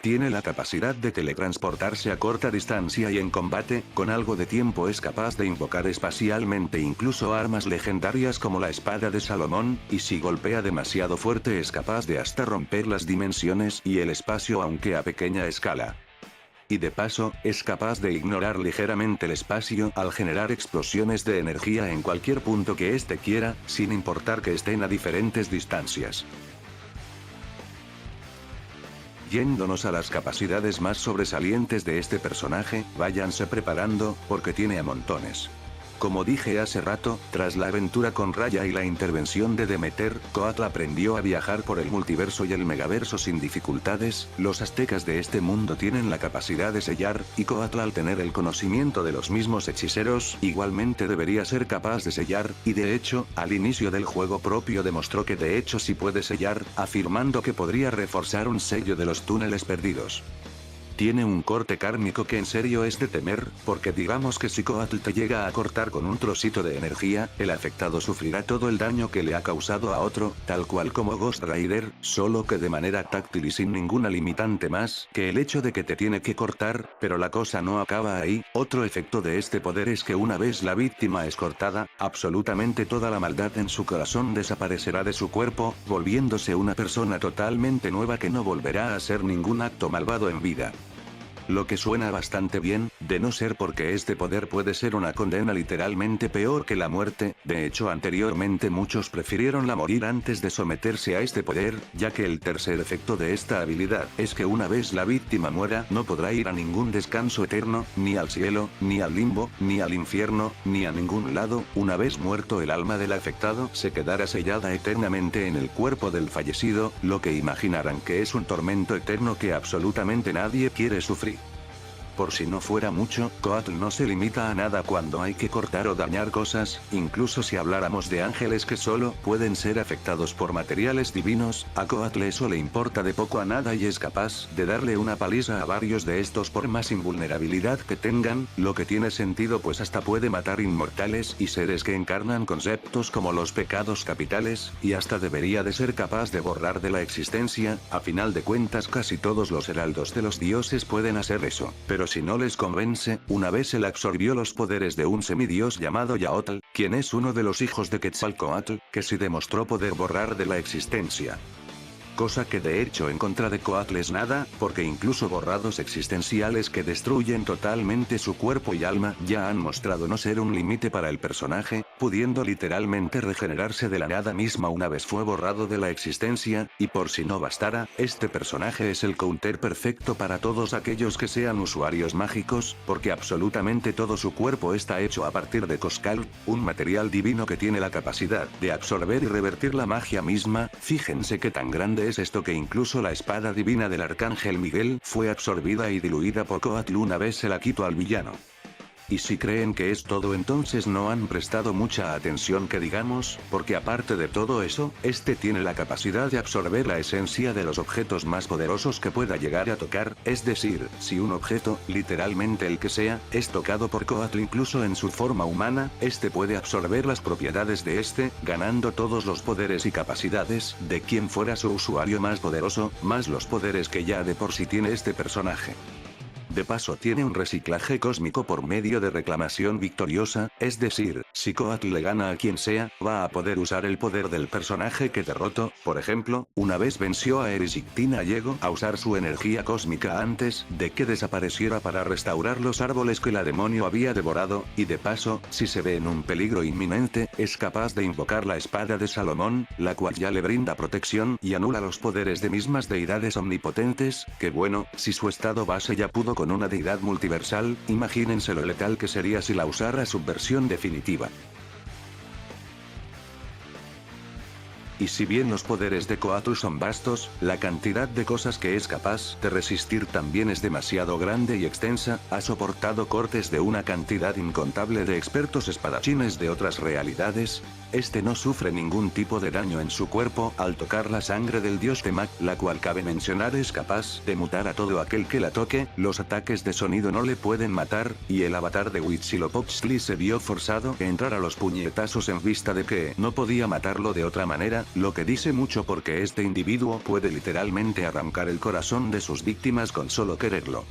Tiene la capacidad de teletransportarse a corta distancia y en combate, con algo de tiempo es capaz de invocar espacialmente incluso armas legendarias como la espada de Salomón, y si golpea demasiado fuerte es capaz de hasta romper las dimensiones y el espacio aunque a pequeña escala. Y de paso, es capaz de ignorar ligeramente el espacio al generar explosiones de energía en cualquier punto que éste quiera, sin importar que estén a diferentes distancias. Yéndonos a las capacidades más sobresalientes de este personaje, váyanse preparando, porque tiene a montones. Como dije hace rato, tras la aventura con Raya y la intervención de Demeter, Coatl aprendió a viajar por el multiverso y el megaverso sin dificultades, los aztecas de este mundo tienen la capacidad de sellar, y Coatl al tener el conocimiento de los mismos hechiceros, igualmente debería ser capaz de sellar, y de hecho, al inicio del juego propio demostró que de hecho sí puede sellar, afirmando que podría reforzar un sello de los túneles perdidos. Tiene un corte kármico que en serio es de temer, porque digamos que si Coatl te llega a cortar con un trocito de energía, el afectado sufrirá todo el daño que le ha causado a otro, tal cual como Ghost Rider, solo que de manera táctil y sin ninguna limitante más que el hecho de que te tiene que cortar, pero la cosa no acaba ahí. Otro efecto de este poder es que una vez la víctima es cortada, absolutamente toda la maldad en su corazón desaparecerá de su cuerpo, volviéndose una persona totalmente nueva que no volverá a hacer ningún acto malvado en vida. Lo que suena bastante bien, de no ser porque este poder puede ser una condena literalmente peor que la muerte. De hecho anteriormente muchos prefirieron la morir antes de someterse a este poder, ya que el tercer efecto de esta habilidad es que una vez la víctima muera no podrá ir a ningún descanso eterno, ni al cielo, ni al limbo, ni al infierno, ni a ningún lado. Una vez muerto el alma del afectado se quedará sellada eternamente en el cuerpo del fallecido, lo que imaginarán que es un tormento eterno que absolutamente nadie quiere sufrir. Por si no fuera mucho, Coatl no se limita a nada cuando hay que cortar o dañar cosas, incluso si habláramos de ángeles que solo pueden ser afectados por materiales divinos, a Coatl eso le importa de poco a nada y es capaz de darle una paliza a varios de estos por más invulnerabilidad que tengan, lo que tiene sentido pues hasta puede matar inmortales y seres que encarnan conceptos como los pecados capitales, y hasta debería de ser capaz de borrar de la existencia. A final de cuentas casi todos los heraldos de los dioses pueden hacer eso, pero si no les convence, una vez él absorbió los poderes de un semidios llamado Yaotl, quien es uno de los hijos de Quetzalcoatl, que sí demostró poder borrar de la existencia. Cosa que de hecho en contra de Coatl es nada, porque incluso borrados existenciales que destruyen totalmente su cuerpo y alma ya han mostrado no ser un límite para el personaje, pudiendo literalmente regenerarse de la nada misma una vez fue borrado de la existencia, y por si no bastara, este personaje es el counter perfecto para todos aquellos que sean usuarios mágicos, porque absolutamente todo su cuerpo está hecho a partir de Coscal, un material divino que tiene la capacidad de absorber y revertir la magia misma. Fíjense qué tan grande es esto que incluso la espada divina del arcángel Miguel fue absorbida y diluida por Coatl una vez se la quitó al villano. Y si creen que es todo entonces no han prestado mucha atención que digamos, porque aparte de todo eso, este tiene la capacidad de absorber la esencia de los objetos más poderosos que pueda llegar a tocar, es decir, si un objeto, literalmente el que sea, es tocado por Coatl incluso en su forma humana, este puede absorber las propiedades de este, ganando todos los poderes y capacidades de quien fuera su usuario más poderoso, más los poderes que ya de por sí tiene este personaje. De paso tiene un reciclaje cósmico por medio de reclamación victoriosa, es decir, si Coatl le gana a quien sea, va a poder usar el poder del personaje que derrotó. Por ejemplo, una vez venció a Erictina llegó a usar su energía cósmica antes de que desapareciera para restaurar los árboles que la demonio había devorado, y de paso, si se ve en un peligro inminente, es capaz de invocar la espada de Salomón, la cual ya le brinda protección y anula los poderes de mismas deidades omnipotentes, que bueno, si su estado base ya pudo con una deidad multiversal, imagínense lo letal que sería si la usara su versión definitiva. Y si bien los poderes de Coatl son vastos, la cantidad de cosas que es capaz de resistir también es demasiado grande y extensa, ha soportado cortes de una cantidad incontable de expertos espadachines de otras realidades. Este no sufre ningún tipo de daño en su cuerpo al tocar la sangre del dios Temak, la cual cabe mencionar es capaz de mutar a todo aquel que la toque, los ataques de sonido no le pueden matar, y el avatar de Huitzilopochtli se vio forzado a entrar a los puñetazos en vista de que no podía matarlo de otra manera, lo que dice mucho porque este individuo puede literalmente arrancar el corazón de sus víctimas con solo quererlo.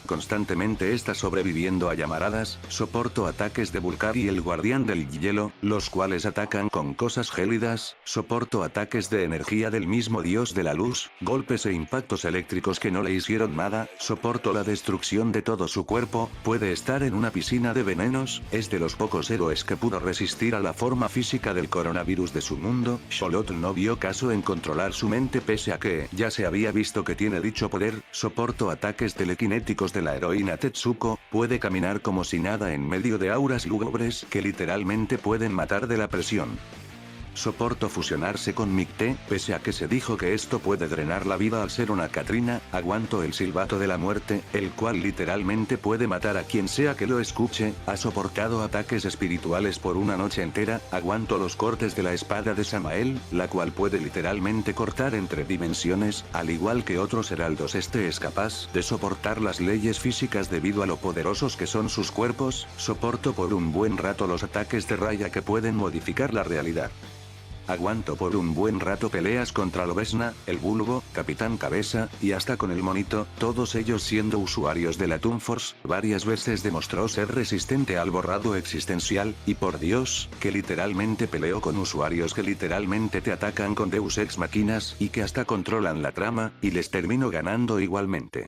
Constantemente está sobreviviendo a llamaradas, soporto ataques de Vulcar y el guardián del hielo, los cuales atacan con cosas gélidas, soporto ataques de energía del mismo dios de la luz, golpes e impactos eléctricos que no le hicieron nada, soporto la destrucción de todo su cuerpo, puede estar en una piscina de venenos, es de los pocos héroes que pudo resistir a la forma física del coronavirus de su mundo. Xolotl no vio caso en controlar su mente pese a que ya se había visto que tiene dicho poder, soporto ataques telequinéticos de la heroína Tetsuko, puede caminar como si nada en medio de auras lúgubres que literalmente pueden matar de la presión. Soporto fusionarse con Micte, pese a que se dijo que esto puede drenar la vida al ser una Catrina, aguanto el silbato de la muerte, el cual literalmente puede matar a quien sea que lo escuche, ha soportado ataques espirituales por una noche entera, aguanto los cortes de la espada de Samael, la cual puede literalmente cortar entre dimensiones, al igual que otros heraldos este es capaz de soportar las leyes físicas debido a lo poderosos que son sus cuerpos, soporto por un buen rato los ataques de Raya que pueden modificar la realidad. Aguanto por un buen rato peleas contra Lobesna, el Bulbo, Capitán Cabeza, y hasta con el Monito, todos ellos siendo usuarios de la Toon Force, varias veces demostró ser resistente al borrado existencial, y por Dios, que literalmente peleó con usuarios que literalmente te atacan con Deus Ex Machinas y que hasta controlan la trama, y les termino ganando igualmente.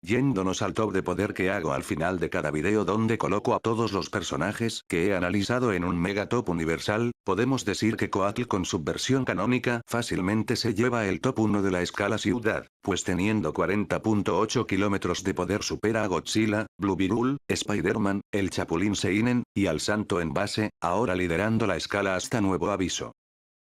Yéndonos al top de poder que hago al final de cada video donde coloco a todos los personajes que he analizado en un mega top universal, podemos decir que Coatl con su versión canónica fácilmente se lleva el top 1 de la escala ciudad, pues teniendo 40.8 kilómetros de poder supera a Godzilla, Blue Beetle, Spider-Man, el Chapulín Seinen, y al Santo en base, ahora liderando la escala hasta nuevo aviso.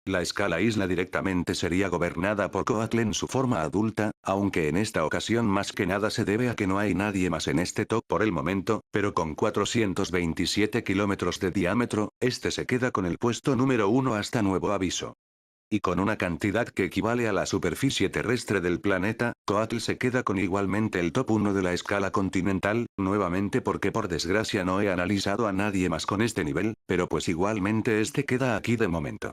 La escala isla directamente sería gobernada por Coatl en su forma adulta, aunque en esta ocasión más que nada se debe a que no hay nadie más en este top por el momento, pero con 427 kilómetros de diámetro, este se queda con el puesto número 1 hasta nuevo aviso. Y con una cantidad que equivale a la superficie terrestre del planeta, Coatl se queda con igualmente el top 1 de la escala continental, nuevamente porque por desgracia no he analizado a nadie más con este nivel, pero pues igualmente este queda aquí de momento.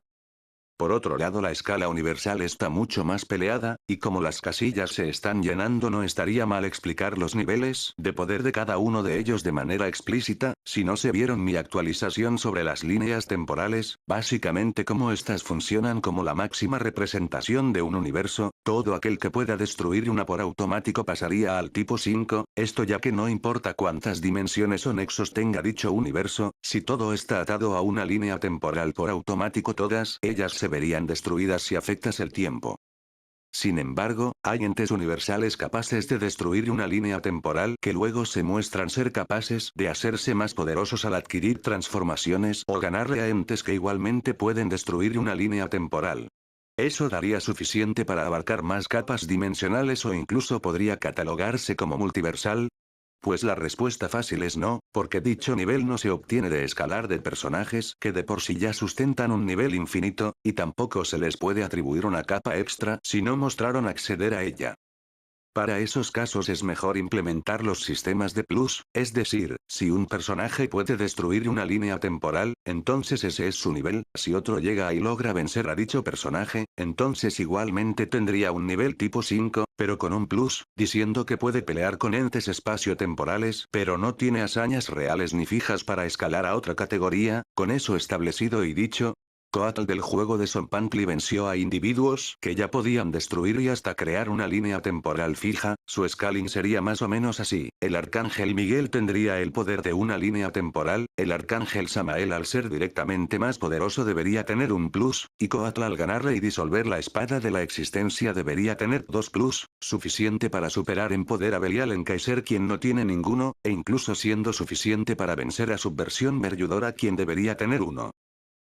Por otro lado la escala universal está mucho más peleada, y como las casillas se están llenando no estaría mal explicar los niveles de poder de cada uno de ellos de manera explícita, si no se vieron mi actualización sobre las líneas temporales, básicamente cómo estas funcionan como la máxima representación de un universo, todo aquel que pueda destruir una por automático pasaría al tipo 5, esto ya que no importa cuántas dimensiones o nexos tenga dicho universo, si todo está atado a una línea temporal por automático todas ellas se verían destruidas si afectas el tiempo. Sin embargo, hay entes universales capaces de destruir una línea temporal que luego se muestran ser capaces de hacerse más poderosos al adquirir transformaciones o ganarle a entes que igualmente pueden destruir una línea temporal. Eso daría suficiente para abarcar más capas dimensionales o incluso podría catalogarse como multiversal. Pues la respuesta fácil es no, porque dicho nivel no se obtiene de escalar de personajes que de por sí ya sustentan un nivel infinito, y tampoco se les puede atribuir una capa extra si no mostraron acceder a ella. Para esos casos es mejor implementar los sistemas de plus, es decir, si un personaje puede destruir una línea temporal, entonces ese es su nivel, si otro llega y logra vencer a dicho personaje, entonces igualmente tendría un nivel tipo 5, pero con un plus, diciendo que puede pelear con entes espacio-temporales, pero no tiene hazañas reales ni fijas para escalar a otra categoría, con eso establecido y dicho, Coatl del juego de Zompantli venció a individuos que ya podían destruir y hasta crear una línea temporal fija, su scaling sería más o menos así, el arcángel Miguel tendría el poder de una línea temporal, el arcángel Samael al ser directamente más poderoso debería tener un plus, y Coatl al ganarle y disolver la espada de la existencia debería tener 2 plus, suficiente para superar en poder a Belial en Kaiser quien no tiene ninguno, e incluso siendo suficiente para vencer a Subversión Merludora quien debería tener 1.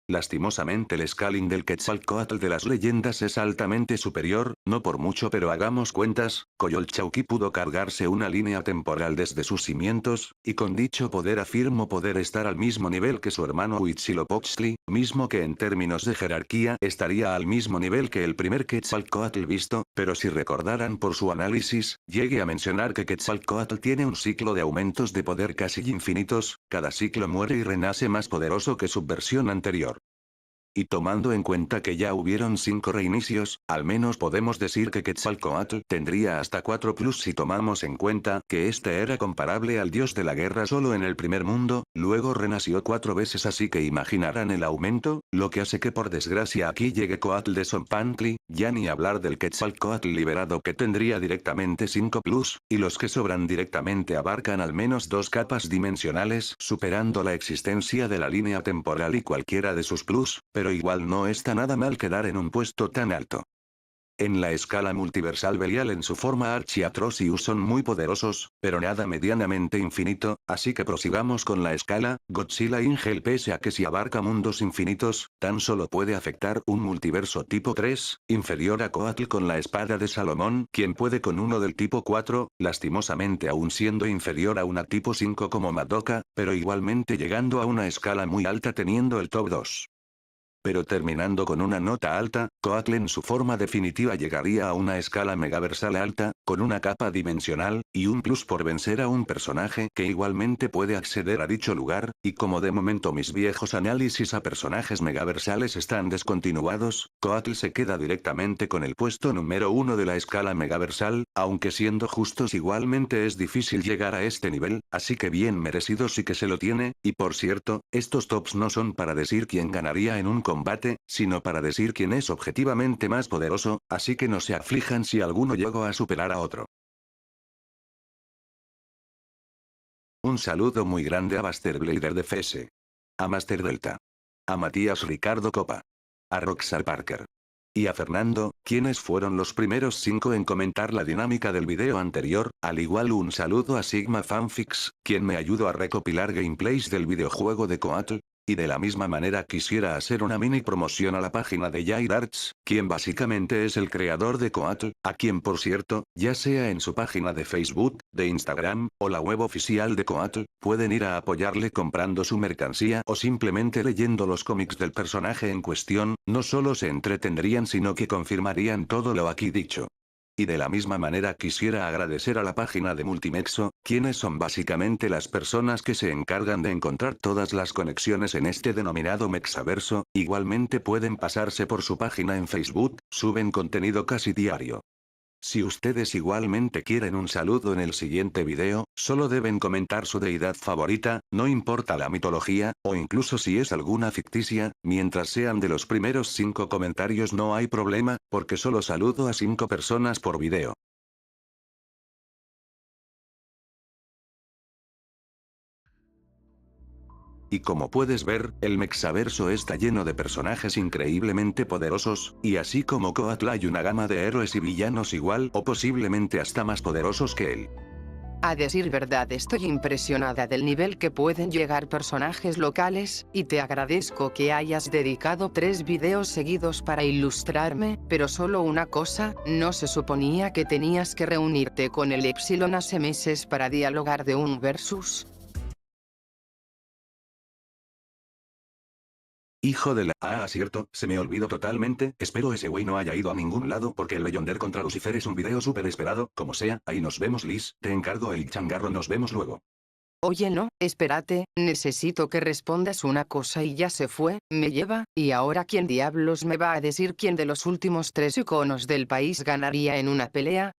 Lastimosamente el scaling del Quetzalcóatl de las leyendas es altamente superior, no por mucho pero hagamos cuentas, Coyolxauhqui pudo cargarse una línea temporal desde sus cimientos, y con dicho poder afirmo poder estar al mismo nivel que su hermano Huitzilopochtli, mismo que en términos de jerarquía estaría al mismo nivel que el primer Quetzalcóatl visto, pero si recordaran por su análisis, llegue a mencionar que Quetzalcóatl tiene un ciclo de aumentos de poder casi infinitos, cada ciclo muere y renace más poderoso que su versión anterior. Y tomando en cuenta que ya hubieron 5 reinicios, al menos podemos decir que Quetzalcóatl tendría hasta 4 plus si tomamos en cuenta que este era comparable al dios de la guerra solo en el primer mundo, luego renació 4 veces así que imaginarán el aumento, lo que hace que por desgracia aquí llegue Coatl de Zompantli, ya ni hablar del Quetzalcóatl liberado que tendría directamente 5 plus, y los que sobran directamente abarcan al menos 2 capas dimensionales superando la existencia de la línea temporal y cualquiera de sus plus, pero igual no está nada mal quedar en un puesto tan alto. En la escala multiversal Belial en su forma Archiatrocious son muy poderosos, pero nada medianamente infinito, así que prosigamos con la escala, Godzilla Ingel pese a que si abarca mundos infinitos, tan solo puede afectar un multiverso tipo 3, inferior a Coatl con la espada de Salomón, quien puede con uno del tipo 4, lastimosamente aún siendo inferior a una tipo 5 como Madoka, pero igualmente llegando a una escala muy alta teniendo el top 2. Pero terminando con una nota alta, Coatl en su forma definitiva llegaría a una escala megaversal alta, con una capa dimensional, y un plus por vencer a un personaje que igualmente puede acceder a dicho lugar, y como de momento mis viejos análisis a personajes megaversales están descontinuados, Coatl se queda directamente con el puesto número 1 de la escala megaversal, aunque siendo justos igualmente es difícil llegar a este nivel, así que bien merecido sí que se lo tiene, y por cierto, estos tops no son para decir quién ganaría en un combate, sino para decir quién es objetivamente más poderoso, así que no se aflijan si alguno llegó a superar a otro. Un saludo muy grande a Buster Blader de FS. A Master Delta. A Matías Ricardo Copa. A Roxar Parker. Y a Fernando, quienes fueron los primeros 5 en comentar la dinámica del video anterior, al igual un saludo a Sigma Fanfics, quien me ayudó a recopilar gameplays del videojuego de Coatl. Y de la misma manera quisiera hacer una mini promoción a la página de Jair Arts, quien básicamente es el creador de Coatl, a quien por cierto, ya sea en su página de Facebook, de Instagram, o la web oficial de Coatl, pueden ir a apoyarle comprando su mercancía o simplemente leyendo los cómics del personaje en cuestión, no solo se entretendrían sino que confirmarían todo lo aquí dicho. Y de la misma manera quisiera agradecer a la página de Multimexo, quienes son básicamente las personas que se encargan de encontrar todas las conexiones en este denominado Mexaverso, igualmente pueden pasarse por su página en Facebook, suben contenido casi diario. Si ustedes igualmente quieren un saludo en el siguiente video, solo deben comentar su deidad favorita, no importa la mitología, o incluso si es alguna ficticia, mientras sean de los primeros 5 comentarios no hay problema, porque solo saludo a 5 personas por video. Y como puedes ver, el Mexaverso está lleno de personajes increíblemente poderosos, y así como Coatl hay una gama de héroes y villanos igual o posiblemente hasta más poderosos que él. A decir verdad estoy impresionada del nivel que pueden llegar personajes locales, y te agradezco que hayas dedicado 3 videos seguidos para ilustrarme, pero solo una cosa, ¿no se suponía que tenías que reunirte con el Epsilon hace meses para dialogar de un versus? Hijo de la... Ah, cierto, se me olvidó totalmente, espero ese güey no haya ido a ningún lado porque el Beyonder contra Lucifer es un video súper esperado, como sea, ahí nos vemos Liz, te encargo el changarro, nos vemos luego. Oye no, espérate, necesito que respondas una cosa y ya se fue, me lleva, y ahora ¿quién diablos me va a decir quién de los últimos 3 iconos del país ganaría en una pelea?